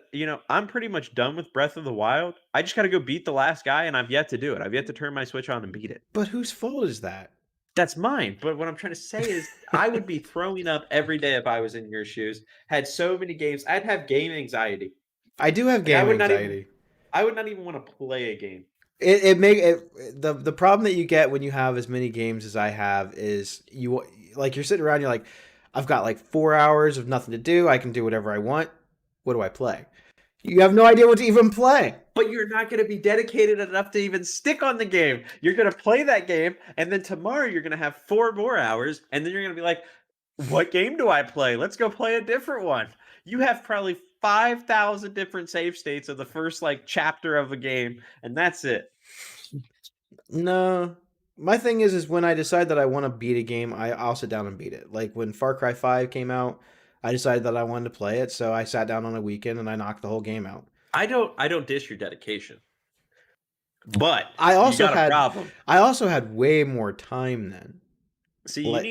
I'm pretty much done with Breath of the Wild. I just got to go beat the last guy, and I've yet to do it. I've yet to turn my Switch on and beat it. But whose fault is that? That's mine. But what I'm trying to say is I would be throwing up every day if I was in your shoes. Had so many games. I'd have game anxiety. I do have game anxiety. I would not even want to play a game. The problem that you get when you have as many games as I have is you're sitting around, you're like, I've got 4 hours of nothing to do. I can do whatever I want. What do I play? You have no idea what to even play. But you're not going to be dedicated enough to even stick on the game. You're going to play that game, and then tomorrow you're going to have 4 more hours, and then you're going to be like, what game do I play? Let's go play a different one. You have probably 5,000 different save states of the first chapter of a game, and that's it. No. My thing is when I decide that I want to beat a game, I'll sit down and beat it. Like when Far Cry 5 came out, I decided that I wanted to play it, so I sat down on a weekend and I knocked the whole game out. I don't dish your dedication. But I also you got a problem. I also had way more time then. See, you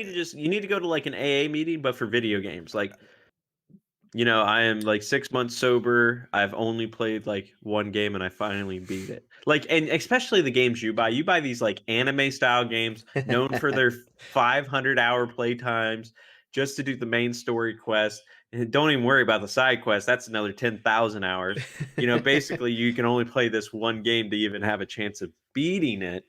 need to go to an AA meeting, but for video games. I am 6 months sober. I've only played one game and I finally beat it. And especially the games you buy these anime style games known for their 500-hour play times just to do the main story quest. And don't even worry about the side quest. That's another 10,000 hours. Basically you can only play this one game to even have a chance of beating it.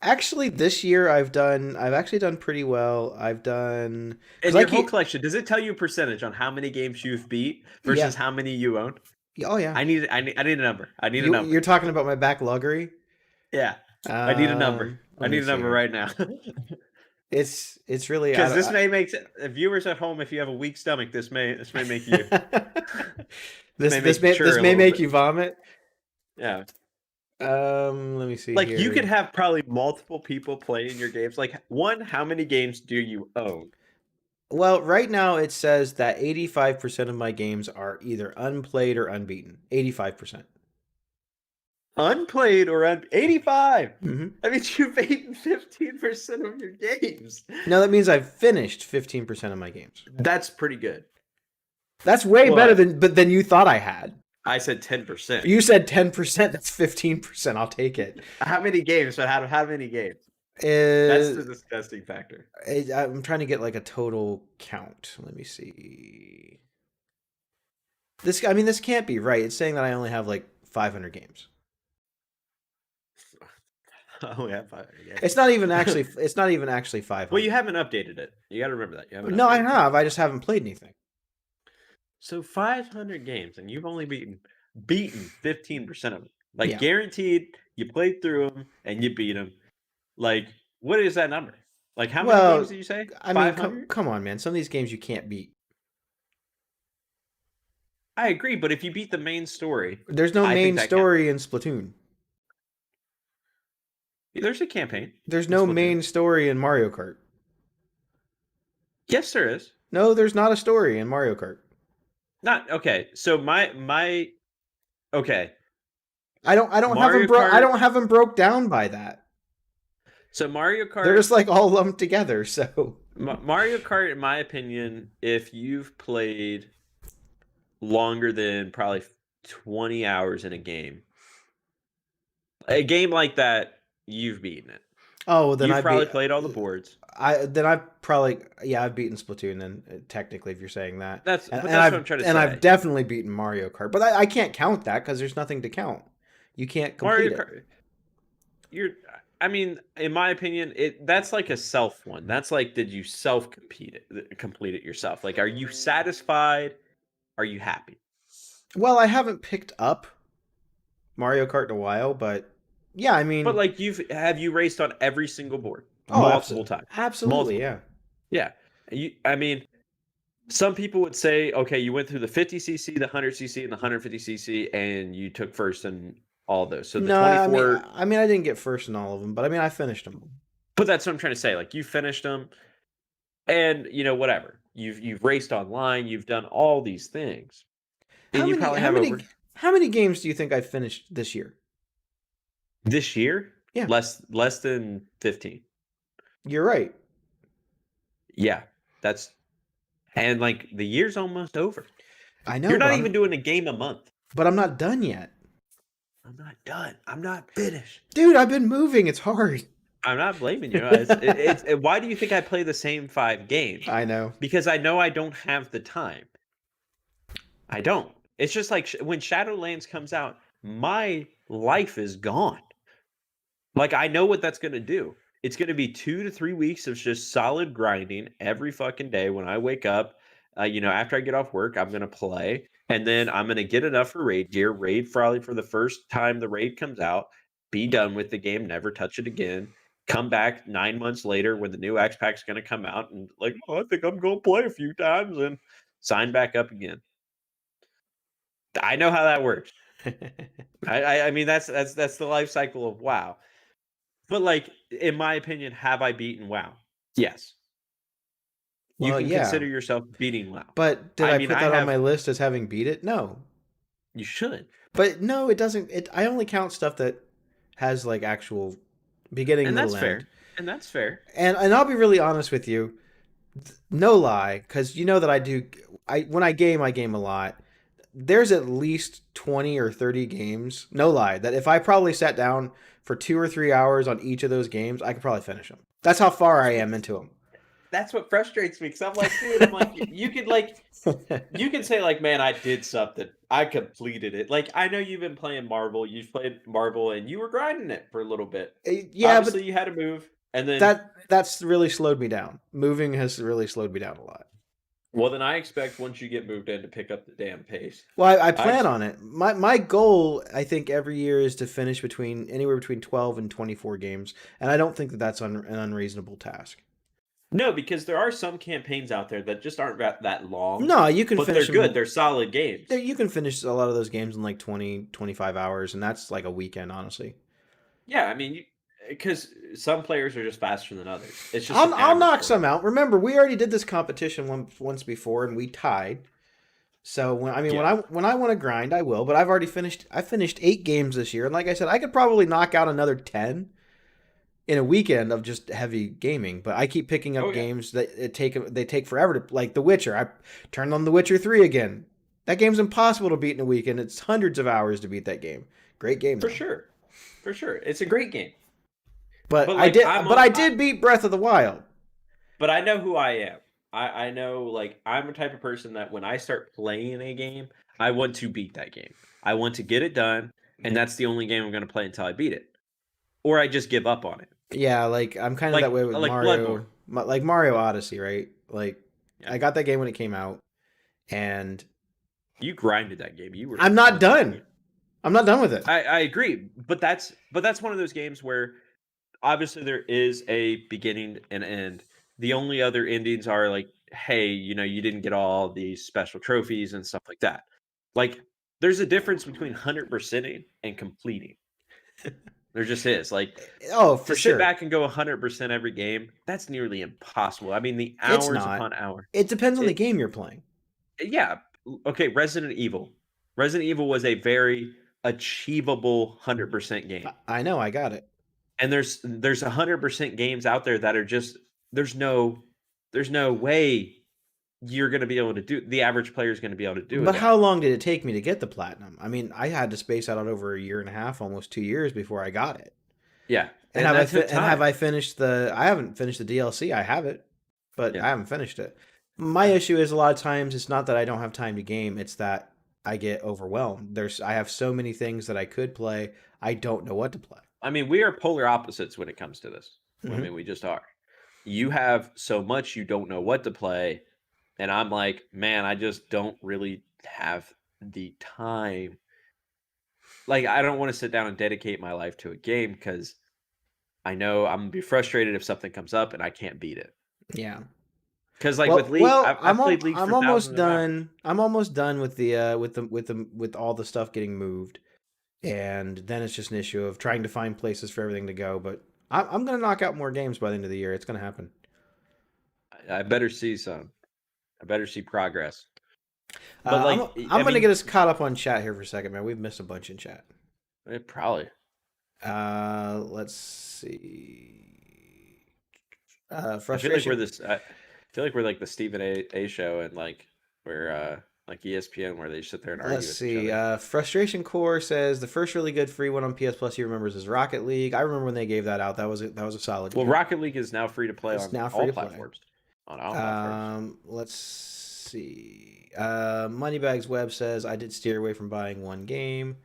Actually, this year I've actually done pretty well. I've done. And your whole collection, does it tell you a percentage on how many games you've beat versus how many you own? Oh yeah. I need a number. I need a number. You're talking about my backloggery? Yeah. I need a number. I need a number right now. It's really because this may make viewers at home. If you have a weak stomach, this may make you. this may make you vomit. Yeah. Let me see. You could have probably multiple people playing your games. How many games do you own? Well, right now it says that 85% of my games are either unplayed or unbeaten. 85%. Unplayed or 85? Mm-hmm. That means you've beaten 15% of your games. No, that means I've finished 15% of my games. That's pretty good. That's way better than you thought I had. I said 10%. You said 10%. That's 15%. I'll take it. How many games? But how many games? That's the disgusting factor. I'm trying to get a total count. Let me see. This can't be right. It's saying that I only have like 500 games. I only have 500 games. It's not even actually 500. Well, you haven't updated it. You got to remember that. You haven't No, I updated it. have. I just haven't played anything. So 500 games, and you've only beaten 15% of them. Like Yeah. guaranteed, you played through them and you beat them. Like, what is that number? Like, how many Well, games did you say? I mean, 500? come on, man. Some of these games you can't beat. I agree, but if you beat the main story, There's no I think main that story in Splatoon. there's a campaign. There's in no Splatoon. main story in Mario Kart. Yes, there is. No, there's not a story in Mario Kart. Not okay. So my okay. I don't have Mario them I Kart- don't have them broke down by that. So Mario Kart. They're just like all lumped together. So Mario Kart, in my opinion, if you've played longer than probably 20 hours in a game like that, you've beaten it. then You've I've probably played all the boards. I've beaten Splatoon then technically if you're saying that. That's And, what and I've I'm trying to and say. I've definitely beaten Mario Kart, but I can't count that because there's nothing to count. You can't complete Mario it. Kart. I mean, in my opinion, that's like a self one. That's like, did you complete it yourself? Like, are you satisfied? Are you happy? Well, I haven't picked up Mario Kart in a while, but yeah, I mean, But like, have you raced on every single board oh, multiple times? Absolutely, Multiple. yeah. Yeah. I mean, some people would say, okay, you went through the 50cc, the 100cc, and the 150cc, and you took first in all those. So the No, 24. I mean, I didn't get first in all of them, but I mean, I finished them. But that's what I'm trying to say. Like, you finished them, and whatever. You've raced online. You've done all these things, and you probably have over How many games do you think I finished this year? this year. Yeah. less than 15. You're right. Yeah, and like the year's almost over. I know. You're but not I'm- even doing a game a month. But I'm not done yet, I'm not done. I'm not finished. dude. I've been moving. It's hard. I'm not blaming you. Why do you think I play the same 5 games? I know. Because I know I don't have the time. I don't. It's just like when Shadowlands comes out, my life is gone. Like, I know what that's going to do. It's going to be 2 to 3 weeks of just solid grinding every fucking day. When I wake up, after I get off work, I'm going to play. And then I'm going to get enough for raid gear. Raid probably for the first time the raid comes out. Be done with the game. Never touch it again. Come back 9 months later when the new X Pack's going to come out. And like, I think I'm going to play a few times. And sign back up again. I know how that works. I mean, that's the life cycle of WoW. But like, in my opinion, have I beaten WoW? Yes. You Well, can yeah. consider yourself beating WoW. But did I I, mean, put I that on have- my list as having beat it? No. You should. But no, it doesn't. I only count stuff that has like actual beginning, And middle, that's end. fair. And that's fair. And I'll be really honest with you, no lie, because you know that when I game a lot. There's at least 20 or 30 games, no lie, that if I probably sat down for 2 or 3 hours on each of those games, I could probably finish them. That's how far I am into them. That's what frustrates me, because I'm like, dude, you could say like, man, I did something. I completed it. Like, I know you've been playing Marvel. You've played Marvel, and you were grinding it for a little bit. Yeah, Obviously, you had to move, and then that's really slowed me down. Moving has really slowed me down a lot. well, then I expect once you get moved in to pick up the damn pace. Well, I plan on it. My goal, I think, every year is to finish anywhere between 12 and 24 games, and I don't think that that's an unreasonable task. No, because there are some campaigns out there that just aren't that long. No, you can but finish they're good. They're solid games. You can finish a lot of those games in like 20, 25 hours, and that's like a weekend, honestly. Yeah, I mean, because some players are just faster than others. It's just I'll knock some out. Remember, we already did this competition once before, and we tied. So when I want to grind, I will. But I finished 8 games this year, and like I said, I could probably knock out another 10 in a weekend of just heavy gaming. But I keep picking up games that they take forever to, like The Witcher. I turned on The Witcher 3 again. That game's impossible to beat in a weekend. It's hundreds of hours to beat that game. Great game, for though. sure. It's a great game. But like, I did beat Breath of the Wild. But I know who I am. I know, like, I'm the type of person that when I start playing a game, I want to beat that game. I want to get it done, and that's the only game I'm going to play until I beat it, or I just give up on it. Yeah, like I'm kind of that way with Like Bloodborne. Like Mario Odyssey, right? Like Yeah. I got that game when it came out, and You grinded that game. You were. I'm not on done. it. I'm not done with it. I agree, but that's one of those games where obviously there is a beginning and end. The only other endings are like, hey, you didn't get all these special trophies and stuff like that. Like, there's a difference between 100%ing and completing. There just is. Like, Oh, for to sure. sit back and go 100% every game, that's nearly impossible. I mean, the It's hours not. upon hour. It depends on the It- game you're playing. Yeah. Okay, Resident Evil. Resident Evil was a very achievable 100% game. I know, I got it. And there's 100% games out there that are just there's no way you're going to be able to do the average player is going to be able to do it. But how long did it take me to get the platinum? I mean, I had to space out over a year and a half, almost 2 years before I got it. Yeah. And have I finished the? I haven't finished the DLC. I have it, but Yeah. I haven't finished it. My issue is a lot of times it's not that I don't have time to game; it's that I get overwhelmed. I have so many things that I could play. I don't know what to play. I mean, we are polar opposites when it comes to this. I Mhm. mean, we just are. You have so much you don't know what to play, and I'm like, man, I just don't really have the time. Like, I don't want to sit down and dedicate my life to a game because I know I'm gonna be frustrated if something comes up and I can't beat it. Yeah. Because like with League, I've played League I'm for almost thousands of hours. done. I'm almost done with with all the stuff getting moved, and then it's just an issue of trying to find places for everything to go. But I'm gonna knock out more games by the end of the year. It's gonna happen. I better see some. I better see progress. But like, I'm gonna get us caught up on chat here for a second, man. We've missed a bunch in chat. Probably. Let's see. I feel Frustration. like we're this. I feel like we're like the Stephen A show and like we're like ESPN where they sit there and argue. Let's with each see. other. Frustration Core says the first really good free one on PS Plus he remembers is Rocket League. I remember when they gave that out. That was a solid. Well, game. Rocket League is now free to play It's on now all free to play. platforms. On all platforms. Let's see. Moneybags Web says I did steer away from buying one game.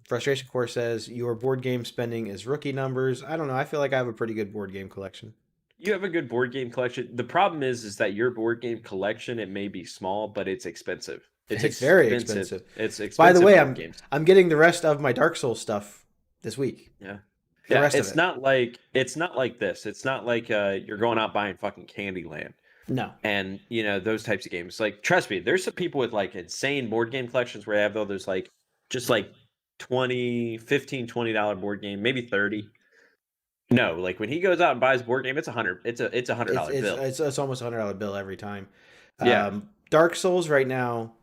Frustration Core says your board game spending is rookie numbers. I don't know. I feel like I have a pretty good board game collection. You have a good board game collection. The problem is that your board game collection, it may be small, but it's expensive. It's very expensive. It's expensive. By the way, board games. I'm getting the rest of my Dark Souls stuff this week. Yeah. The Yeah, rest of it's it. not like this. It's not like you're going out buying fucking Candyland No. and those types of games. Like, trust me, there's some people with like insane board game collections where they have all those like just like $15, $20 board game, maybe 30. No, like when he goes out and buys a board game, it's $100. It's a $100 bill. It's almost $100 bill every time. Yeah. Dark Souls right now,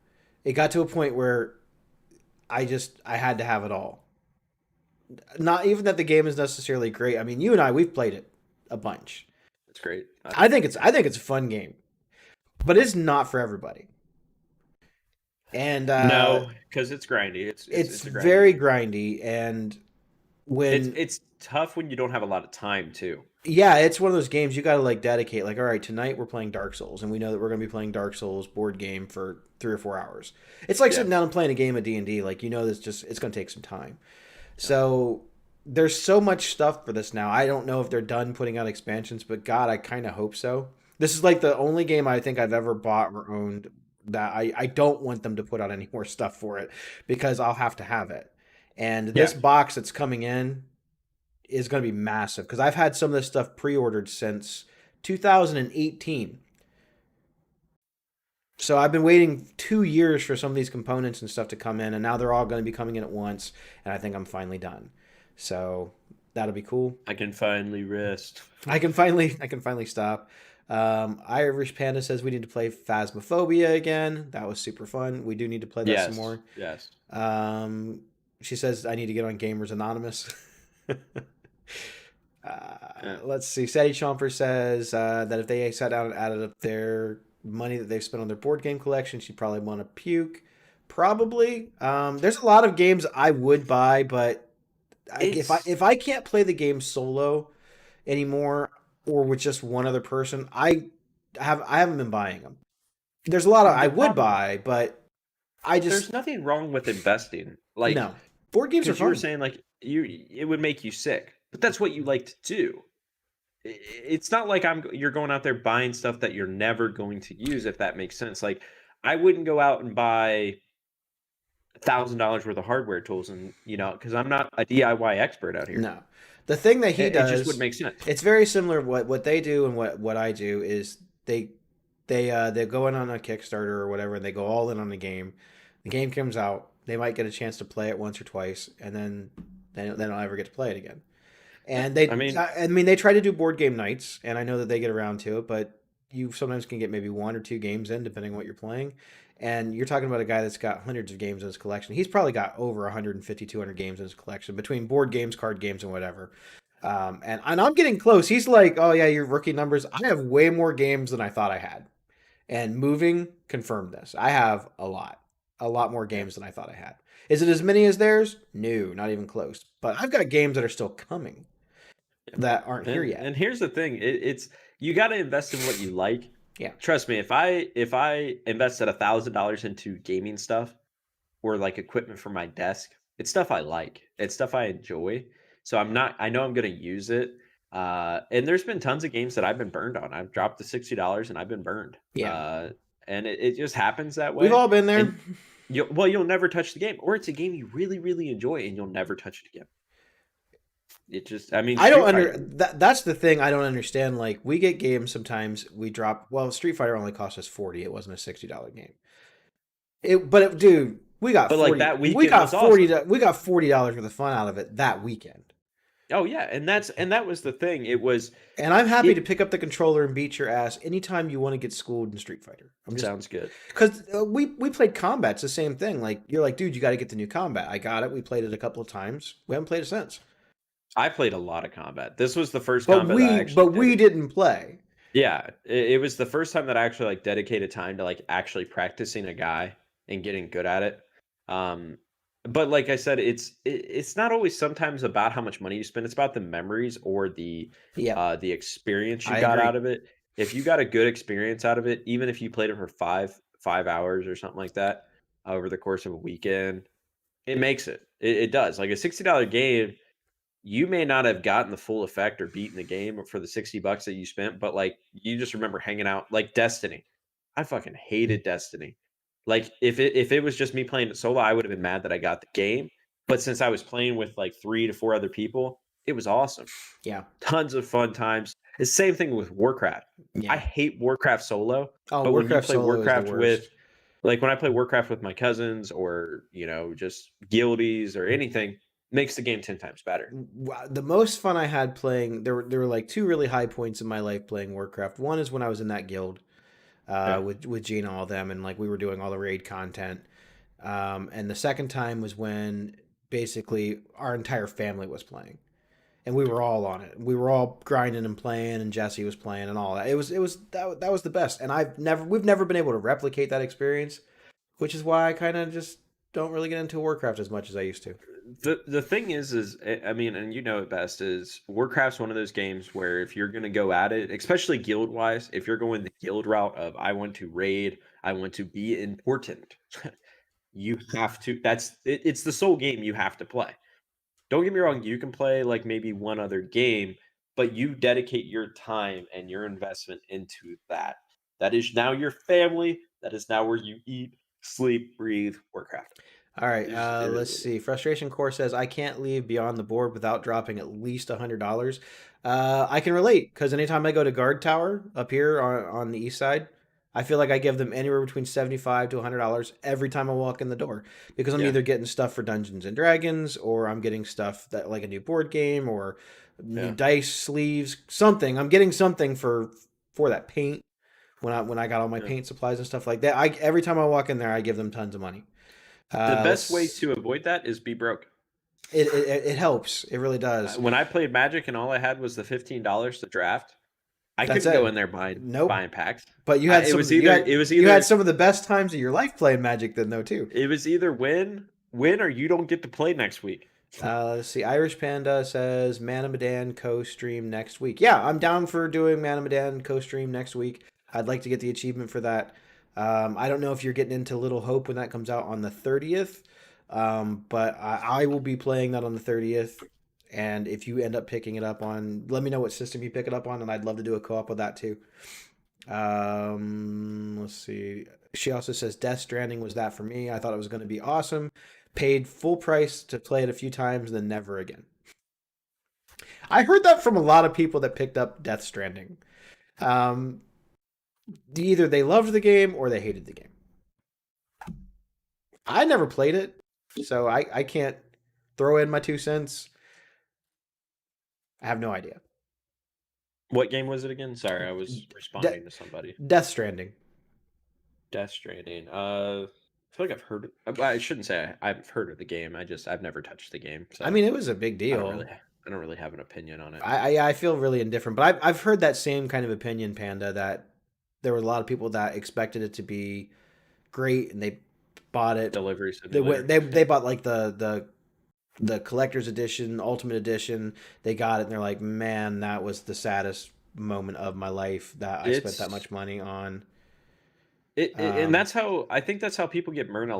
it got to a point where I had to have it all. Not even that the game is necessarily great. I mean, you and I, we've played it a bunch. It's great. I think it's a fun game, but it's not for everybody. And no, because it's grindy. It's a grindy very game. grindy, and when it's tough when you don't have a lot of time too. yeah, it's one of those games you got to like dedicate. Like, all right, tonight we're playing Dark Souls, and we know that we're going to be playing Dark Souls board game for 3 or 4 hours. It's like Yeah. sitting down and playing a game of D&D. Like, it's going to take some time. So there's so much stuff for this now. I don't know if they're done putting out expansions, but God, I kind of hope so. This is like the only game I think I've ever bought or owned that I don't want them to put out any more stuff for it because I'll have to have it. And this box that's coming in is going to be massive because I've had some of this stuff pre-ordered since 2018. So I've been waiting 2 years for some of these components and stuff to come in, and now they're all going to be coming in at once, and I think I'm finally done. So that'll be cool. I can finally rest. I can finally stop. Irish Panda says we need to play Phasmophobia again. That was super fun. We do need to play that some more. Yes. She says I need to get on Gamers Anonymous. Let's see. Sadie Chomper says that if they sat down and added up their money that they've spent on their board game collection, she'd probably want to puke. Probably. There's a lot of games I would buy, but if I can't play the game solo anymore or with just one other person, I I haven't been buying them. There's a lot of The I would problem- buy, but I There's just nothing wrong with investing. Like, no. Board games are because you were fun. saying like it would make you sick, but that's what you like to do. It's not like you're going out there buying stuff that you're never going to use, if that makes sense. Like, I wouldn't go out and buy $1,000 worth of hardware tools, and because I'm not a DIY expert out here. No. The thing that he It does, just would make sense. it's very similar. What they do and what I do is they go in on a Kickstarter or whatever, and they go all in on the game. The game comes out, they might get a chance to play it once or twice, and then they don't ever get to play it again. And they, I mean, they try to do board game nights, and I know that they get around to it, but you sometimes can get maybe 1 or 2 games in, depending on what you're playing. And you're talking about a guy that's got hundreds of games in his collection. He's probably got over 150, 200 games in his collection between board games, card games, and whatever. And I'm getting close. He's like, oh yeah, your rookie numbers. I have way more games than I thought I had. And moving confirmed this. I have a lot more games than I thought I had. Is it as many as theirs? No, not even close. But I've got games that are still coming that aren't here yet. And here's the thing: it's you got to invest in what you like. Yeah. Trust me, if I invested $1,000 into gaming stuff or like equipment for my desk, it's stuff I like. It's stuff I enjoy. So I know I'm going to use it. And there's been tons of games that I've been burned on. I've dropped the $60 and I've been burned. Yeah. And it just happens that way. We've all been there. And you'll never touch the game, or it's a game you really, really enjoy and you'll never touch it again. It just, I mean, I don't that's the thing I don't understand. Like, we get games sometimes we drop. Well, Street Fighter only cost us $40. It wasn't a $60 game. Dude, we got but 40, like that weekend we got was $40. awesome. We got $40 worth of fun out of it that weekend. Oh yeah, and that was the thing. It was, And I'm happy to pick up the controller and beat your ass anytime you want to get schooled in Street Fighter. sounds good. Because we played Combat. It's the same thing. Like, you're like, dude, you got to get the new Combat. I got it. We played it a couple of times. We haven't played it since. I played a lot of Combat. This was the first But Combat I actually did. we didn't play. Yeah, it was the first time that I actually like dedicated time to like actually practicing a guy and getting good at it. But like I said, it's not always sometimes about how much money you spend. It's about the memories or the experience you I got agree. out of it. If you got a good experience out of it, even if you played it for five hours or something like that over the course of a weekend, it makes it. It does. Like a $60 game, you may not have gotten the full effect or beaten the game for the $60 that you spent, but like you just remember hanging out. Like Destiny, I fucking hated Destiny. Like if it was just me playing it solo, I would have been mad that I got the game. But since I was playing with like 3 to 4 other people, it was awesome. Yeah. Tons of fun times. It's the same thing with Warcraft. Yeah. I hate Warcraft solo. Oh, but when you Warcraft play solo is the Warcraft worst. with, like when I play Warcraft with my cousins or just guildies or anything, makes the game 10 times better. The most fun I had playing, there were like 2 really high points in my life playing Warcraft. One is when I was in that guild with Gina, all of them, and like we were doing all the raid content. And the second time was when basically our entire family was playing, and we were all on it. We were all grinding and playing, and Jesse was playing and all that. It was that was the best. And we've never been able to replicate that experience, which is why I kind of just don't really get into Warcraft as much as I used to. The thing is I mean, and you know it best, is Warcraft's one of those games where if you're going to go at it, especially guild wise, if you're going the guild route of I want to raid, I want to be important, you have to, it's the sole game you have to play. Don't get me wrong, you can play like maybe one other game, but you dedicate your time and your investment into that. That is now your family. That is now where you eat, sleep, breathe Warcraft. All right, let's see. Frustration Core says, I can't leave Beyond the Board without dropping at least $100. I can relate, because anytime I go to Guard Tower up here on the east side, I feel like I give them anywhere between $75 to $100 every time I walk in the door, because I'm either getting stuff for Dungeons and Dragons, or I'm getting stuff that like a new board game, or new dice sleeves, something. I'm getting something for that paint when I got all my paint supplies and stuff like that. Every time I walk in there, I give them tons of money. The best way to avoid that is be broke. It helps. It really does. When I played Magic and all I had was the $15 to draft, I That's couldn't it. go in there buying packs. But you had It was either you had some of the best times of your life playing Magic then, though, too. It was either win or you don't get to play next week. Let's see. Irish Panda says Mana Medan co-stream next week. Yeah, I'm down for doing Mana Medan co-stream next week. I'd like to get the achievement for that. I don't know if you're getting into Little Hope when that comes out on the 30th, but I will be playing that on the 30th. And if you end up picking it up on, let me know what system you pick it up on, and I'd love to do a co-op with that too. Let's see. She also says Death Stranding was that for me. I thought it was going to be awesome. Paid full price to play it a few times, then never again. I heard that from a lot of people that picked up Death Stranding. Um, Either they loved the game or they hated the game. I never played it, so I can't throw in my 2 cents. I have no idea. What game was it again? Sorry, I was responding to somebody. Death Stranding. Death Stranding. I feel like I've heard. I shouldn't say I've heard of the game. I've never touched the game. So I mean, it was a big I deal. don't really have an opinion on it. I feel really indifferent, but I've heard that same kind of opinion, Panda, that there were a lot of people that expected it to be great and they bought it. Delivery They simulator. they bought like the collector's edition, ultimate edition. They got it and they're like, man, that was the saddest moment of my life that I spent that It's much money on. and that's how I think that's how people get burnt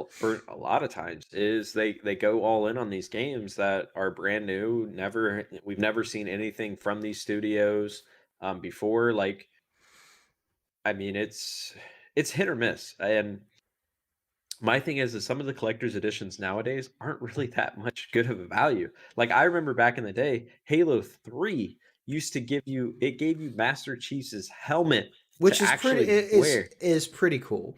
a lot of times is they go all in on these games that are brand new. We've never seen anything from these studios before. Like, I mean, it's hit or miss. And my thing is some of the collector's editions nowadays aren't really that much good of a value. Like, I remember back in the day, Halo 3 used to gave you Master Chief's helmet Which to is actually pretty wear. is pretty cool.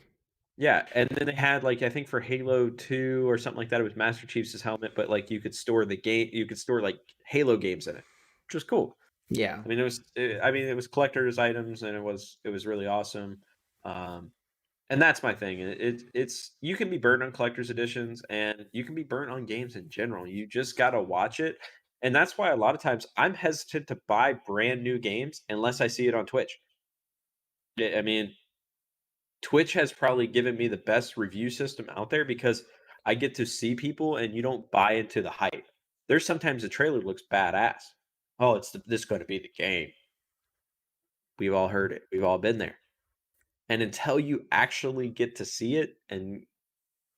Yeah, and then they had like I think for Halo 2 or something like that, it was Master Chief's helmet, but like you could store like Halo games in it, which was cool. Yeah. I mean, it was collector's items, and it was really awesome. And that's my thing. It's you can be burnt on collector's editions, and you can be burnt on games in general. You just gotta watch it, and that's why a lot of times I'm hesitant to buy brand new games unless I see it on Twitch. I mean, Twitch has probably given me the best review system out there because I get to see people, and you don't buy into the hype. There's sometimes the trailer looks badass. Oh, this going to be the game. We've all heard it. We've all been there. And until you actually get to see it and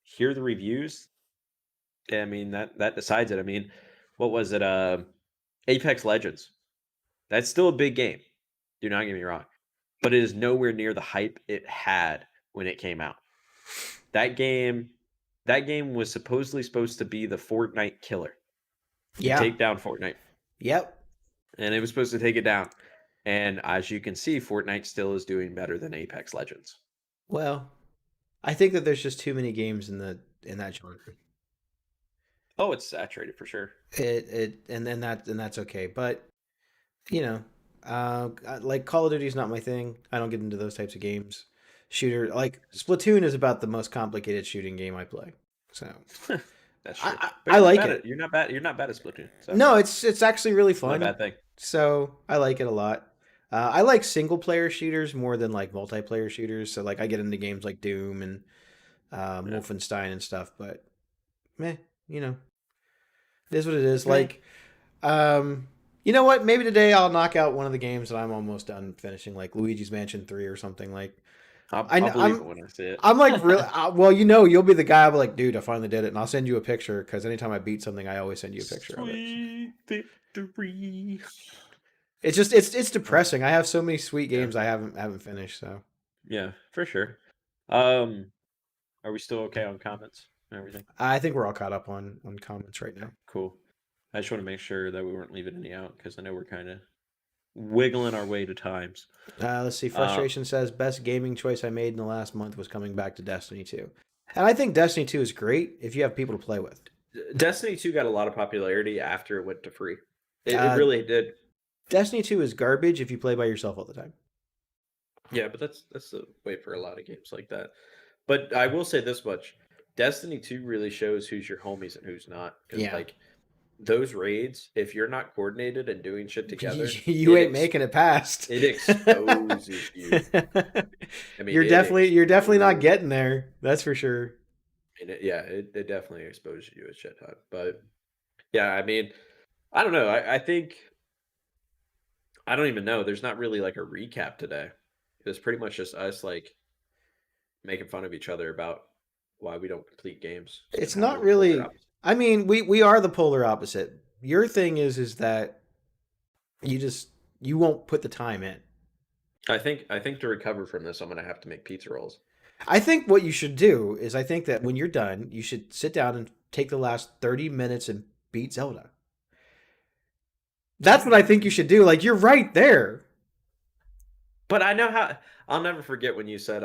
hear the reviews, I mean that decides it. I mean, what was it? Apex Legends. That's still a big game. Do not get me wrong, but it is nowhere near the hype it had when it came out. That game was supposed to be the Fortnite killer. Yeah. Take down Fortnite. Yep. And it was supposed to take it down. And as you can see, Fortnite still is doing better than Apex Legends. Well, I think that there's just too many games in that genre. Oh, it's saturated for sure. And that's okay. But you know, like Call of Duty is not my thing. I don't get into those types of games. Shooter like Splatoon is about the most complicated shooting game I play. So That's true. I But you're not like bad it. at- You're not bad. You're not bad at Splatoon. So No, it's actually really it's not a fun. bad thing. So I like it a lot. I like single player shooters more than like multiplayer shooters. So like I get into games like Doom and Yeah. Wolfenstein and stuff. But meh, you know, it is what it is. Meh. Like, you know what? Maybe today I'll knock out one of the games that I'm almost done finishing, like Luigi's Mansion 3 or something. Like, I'll I believe I'm it when I see it. I'm like really well. You know, you'll be the guy. I'll be like, dude, I finally did it, and I'll send you a picture because anytime I beat something, I always send you a picture of it. Sweet victory. It's just it's depressing. I have so many sweet Yeah. games I haven't finished. So Yeah, for sure. Are we still okay on comments and everything? I think we're all caught up on comments right now. Cool. I just want to make sure that we weren't leaving any out because I know we're kind of wiggling our way to times. Let's see. Frustration says best gaming choice I made in the last month was coming back to Destiny 2, and I think Destiny 2 is great if you have people to play with. Destiny 2 got a lot of popularity after it went to free. It Uh, really did. Destiny 2 is garbage if you play by yourself all the time. Yeah, but that's the way for a lot of games like that. But I will say this much: Destiny 2 really shows who's your homies and who's not. 'Cause, Yeah. like those raids, if you're not coordinated and doing shit together, You it ain't making it past. it exposes you. I mean, you're it definitely not exposes- getting there. That's for sure. I mean, it definitely exposes you a shit ton. But yeah, I mean, I don't know. I think I don't even know. There's not really like a recap today. It was pretty much just us like making fun of each other about why we don't complete games. It's and how not we're polar really. opposites. I mean, we are the polar opposite. Your thing is that you won't put the time in. I think to recover from this, I'm gonna have to make pizza rolls. I think what you should do is I think that when you're done, you should sit down and take the last 30 minutes and beat Zelda. That's what I think you should do. Like, you're right there. But I know how. I'll never forget when you said,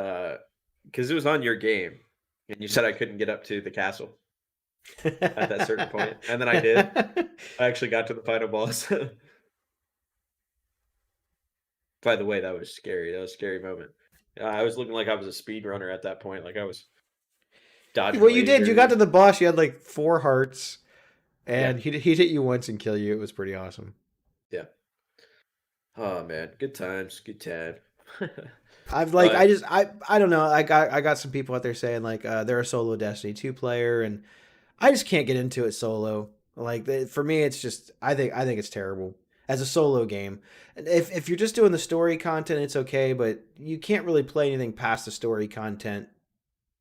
because it was on your game, and you said I couldn't get up to the castle at that certain point, and then I did. I actually got to the final boss. By the way, that was scary. That was a scary moment. I was looking like I was a speed runner at that point. Like I was dodging. Well, you did. You got to lasers. the boss. You had like 4 hearts, Yeah. and he'd hit you once and kill you. It was pretty awesome. Yeah. Oh man, good times, good time. I've like But I don't know. I got some people out there saying like they're a solo Destiny 2 player, and I just can't get into it solo. Like for me, it's just I think it's terrible as a solo game. And if you're just doing the story content, it's okay, but you can't really play anything past the story content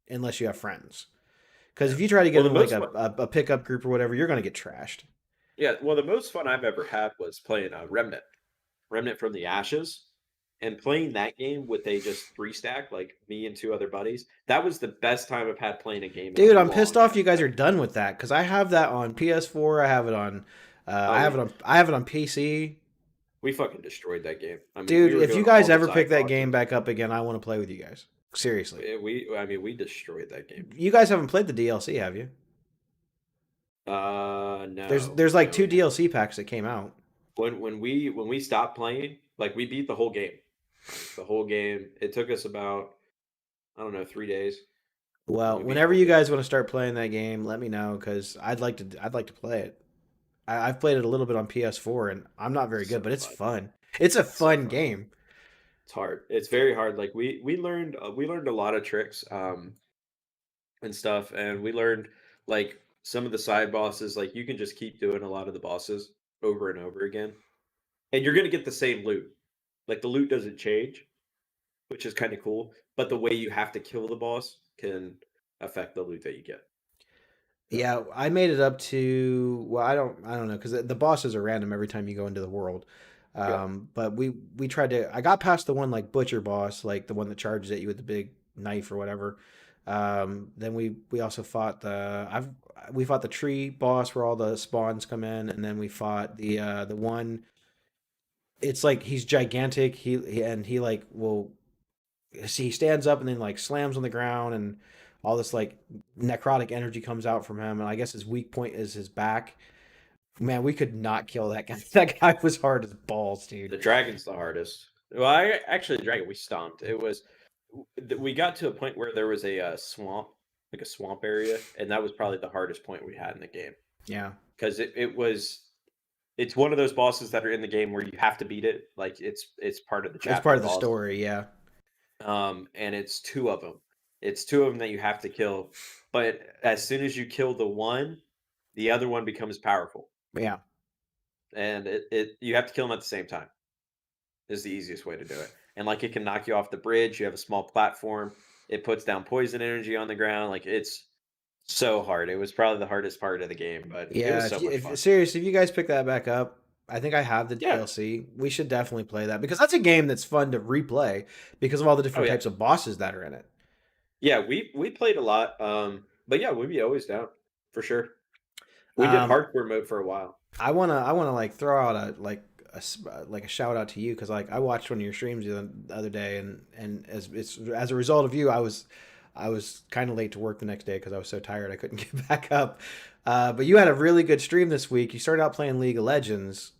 unless you have friends. Because if you try to get well, the in like most fun, a pickup group or whatever, you're gonna get trashed. yeah, well, the most fun I've ever had was playing Remnant, Remnant from the Ashes, and playing that game with a just 3 stack, like me and 2 other buddies. That was the best time I've had playing a game in a Dude, I'm long pissed off time. you guys are done with that because I have that on PS4. I have it on, Oh, I have it on PC. we fucking destroyed that game. I mean, Dude, we were if you doing guys all the ever side pick that bosses. game back up again, I want to play with you guys. Seriously, I mean, we destroyed that game. you guys haven't played the DLC, have you? No, There's like no, 2 we haven't. DLC packs that came out. When we stopped playing, like we beat the whole game. The whole game. It took us about, I don't know, 3 days. Well, We beat the whenever whole you game. guys want to start playing that game, let me know because I'd like to play it. I've played it a little bit on PS4 and I'm not very good, So but it's fun. fun. It's a It's so fun fun. game. It's hard. It's very hard. Like we learned a lot of tricks and stuff, and we learned like some of the side bosses. Like you can just keep doing a lot of the bosses over and over again, and you're gonna get the same loot. Like the loot doesn't change, which is kind of cool. But the way you have to kill the boss can affect the loot that you get. So Yeah, I made it up to well, I don't know because the bosses are random every time you go into the world. yeah, But we tried to. I got past the one like butcher boss, like the one that charges at you with the big knife or whatever. Then we also fought we fought the tree boss where all the spawns come in, and then we fought the one. It's like he's gigantic. And he like will see he stands up and then like slams on the ground and all this like necrotic energy comes out from him and I guess his weak point is his back. Man, we could not kill that guy. That guy was hard as balls, the dude. dragon's the hardest. Well, I actually the dragon we stomped. It was we got to a point where there was a swamp, like a swamp area, and that was probably the hardest point we had in the game Yeah. because it's one of those bosses that are in the game where you have to beat it. Like it's part of the It's chapter part of the boss. story, yeah. And it's 2 of them. It's 2 of them that you have to kill. But as soon as you kill the one, the other one becomes powerful, Yeah. and it you have to kill them at the same time. Is the easiest way to do it. And like it can knock you off the bridge. You have a small platform. It puts down poison energy on the ground. Like it's so hard. It was probably the hardest part of the game, but it Yeah, was so much fun. seriously, if you guys pick that back up, I think I have the Yeah. DLC. We should definitely play that because that's a game that's fun to replay because of all the Oh different yeah. types of bosses that are in it. Yeah, we played a lot. But yeah, we'd be always down for sure. We did Um, hardcore mode for a while. I wanna like throw out like a shout out to you because like I watched one of your streams the other day and as a result of you I was kind of late to work the next day because I was so tired I couldn't get back up. But you had a really good stream this week. You started out playing League of Legends,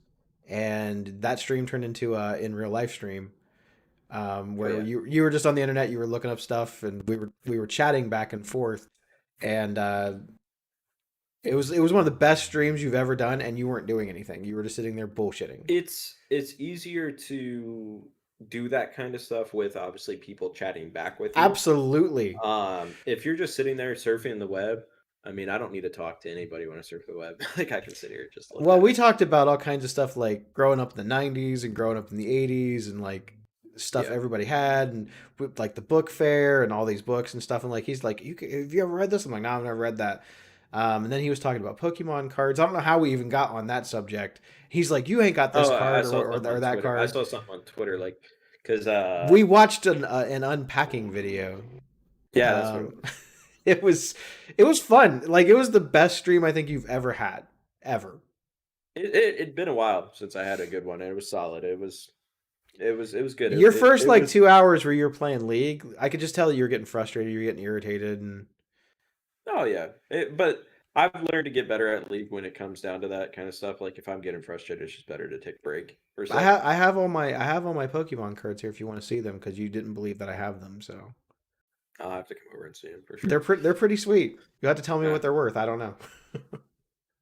and that stream turned into a in real life stream Oh where yeah. you were just on the internet. You were looking up stuff, and we were chatting back and forth, and it was one of the best streams you've ever done, and you weren't doing anything. You were just sitting there bullshitting. It's easier to do that kind of stuff with obviously people chatting back with you. Absolutely. If you're just sitting there surfing the web, I mean, I don't need to talk to anybody when I surf the web. Like I can sit here and just look Well, at we it. talked about all kinds of stuff like growing up in the 90s and growing up in the 80s and like stuff Yeah. everybody had, and with, like the book fair and all these books and stuff. And like he's like, have you ever read this? I'm like, no, I've never read that. And then he was talking about Pokemon cards. I don't know how we even got on that subject. He's like, you ain't got this Oh, I card saw or something on that Twitter. I card. saw something on Twitter, like, because We watched an unpacking video. yeah, that's what it Um, was. it was fun. Like it was the best stream I think you've ever had, ever. It'd been a while since I had a good one, and it was solid. It was good. Your first It like was 2 hours where you're playing League, I could just tell you were getting frustrated, you're getting irritated, and oh yeah, but I've learned to get better at League when it comes down to that kind of stuff. Like if I'm getting frustrated, it's just better to take a break or so. I have all my Pokemon cards here if you want to see them because you didn't believe that I have them. So I'll have to come over and see them for sure. they're pretty sweet. You have to tell me Yeah. what they're worth. I don't know.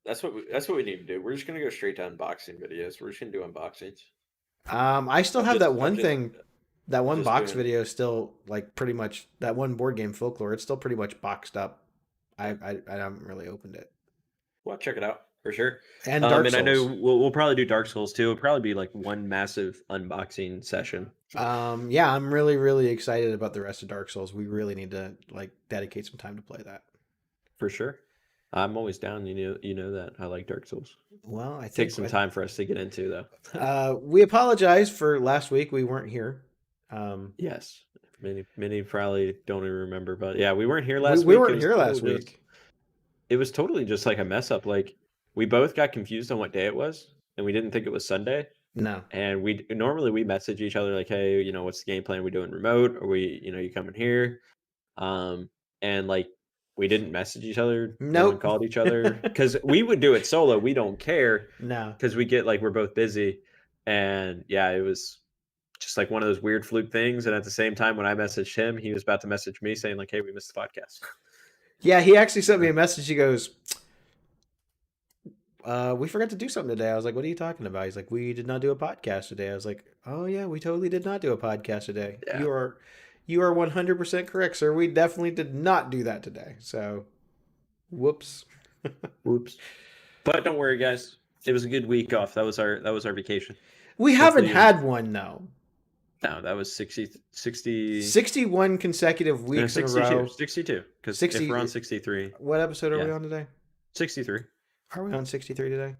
That's what we need to do. We're just gonna go straight to unboxing videos. We're just gonna do unboxings. I still I'm have just- that I'm one just- thing. That one just box doing- video is still like pretty much that one board game Folklore. It's still pretty much boxed up. I haven't really opened it. Well, check it out for sure. And Dark Souls. I know we'll probably do Dark Souls too. It'll probably be like one massive unboxing session. Yeah, I'm really excited about the rest of Dark Souls. We really need to like dedicate some time to play that. For sure. I'm always down. You know that I like Dark Souls. Well, I Take think some time for us to get into though. We apologize for last week. We weren't here. Yes, many probably don't even remember, but yeah, we weren't here last week. We It weren't was here last totally week. It was totally just like a mess up. Like we both got confused on what day it was, and we didn't think it was Sunday. No. And we normally message each other like, hey, what's the game plan? We doing remote, or you coming here? And like we didn't message each other. No one Nope. called each other because we would do it solo. We don't care No. because we get like we're both busy, and yeah, it was just like one of those weird fluke things. And at the same time, when I messaged him, he was about to message me saying like, hey, we missed the podcast. Yeah, he actually sent me a message. He goes, we forgot to do something today. I was like, what are you talking about? He's like, we did not do a podcast today. I was like, oh yeah, we totally did not do a podcast today. Yeah. You are 100% correct, sir. We definitely did not do that today. So, whoops. Whoops. But don't worry, guys. It was a good week off. That was our vacation. We haven't Hopefully- had one though. No, that was 60 61 consecutive weeks in a 62. row. 62. Because 60 if we're on 63, What episode are we Yeah. on today? 63. Are we on 63 today?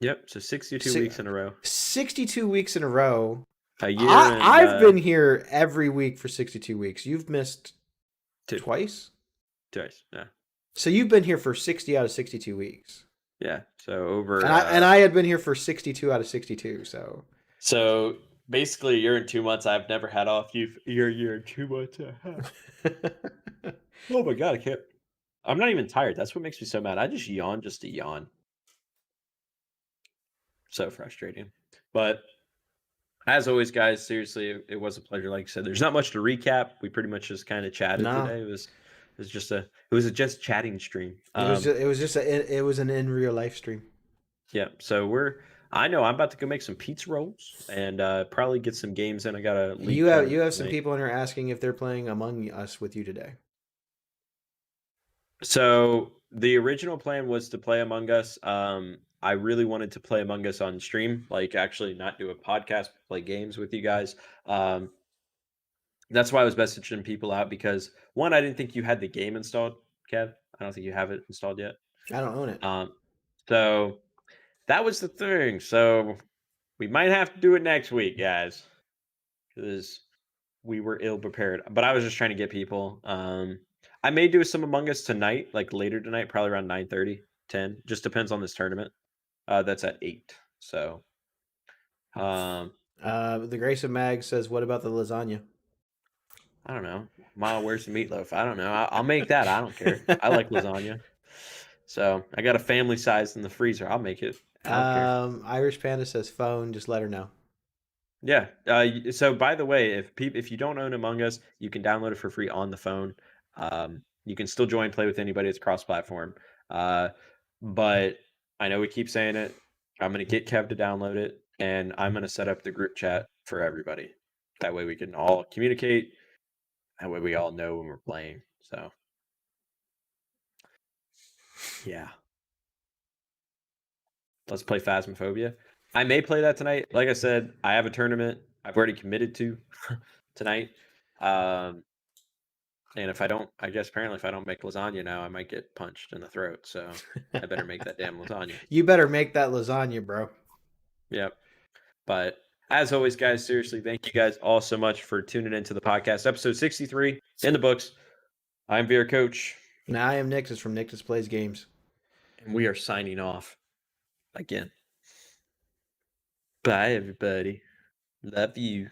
Yep. So 62 Si- weeks in a row. 62 weeks in a row. A year. I've been here every week for 62 weeks. You've missed Two. twice? Twice. Yeah. So you've been here for 60 out of 62 weeks. Yeah. So over. And I had been here for 62 out of 62, so So basically, you're in 2 months. I've never had off. You're in 2 months. Oh my god, I can't. I'm not even tired. That's what makes me so mad. I just yawn just to yawn. So frustrating. But as always, guys, seriously, it was a pleasure. Like I said, there's not much to recap. We pretty much just kind of chatted No. today. It was just a chatting stream. it was an in real life stream. Yeah. So I know I'm about to go make some pizza rolls and probably get some games in. I got a You have some people in here asking if they're playing Among Us with you today. So the original plan was to play Among Us. I really wanted to play Among Us on stream, like actually not do a podcast, but play games with you guys. That's why I was messaging people out because one, I didn't think you had the game installed, Kev. I don't think you have it installed yet. I don't own it. So that was the thing. So we might have to do it next week, guys, because we were ill prepared. But I was just trying to get people. I may do some Among Us tonight, like later tonight, probably around 9:30, 10. Just depends on this tournament. That's at 8. So, The Grace of Mag says, "What about the lasagna?" I don't know. Mile, where's the meatloaf? I don't know. I'll make that. I don't care. I like lasagna. So I got a family size in the freezer. I'll make it. I don't care. Irish Panda says, "Phone." Just let her know. Yeah. So by the way, if you don't own Among Us, you can download it for free on the phone. You can still join, play with anybody. It's cross-platform. But I know we keep saying it. I'm gonna get Kev to download it, and I'm gonna set up the group chat for everybody. That way we can all communicate. That way we all know when we're playing. So yeah. Let's play Phasmophobia. I may play that tonight. Like I said, I have a tournament I've already committed to tonight. And if I don't, I guess apparently if I don't make lasagna now, I might get punched in the throat. So I better make that damn lasagna. You better make that lasagna, bro. Yep. But as always, guys, seriously, thank you guys all so much for tuning into the podcast. Episode 63 in the books. I'm Vera Coach. And I am Nixus from Nixus Plays Games. And we are signing off again. Bye, everybody. Love you.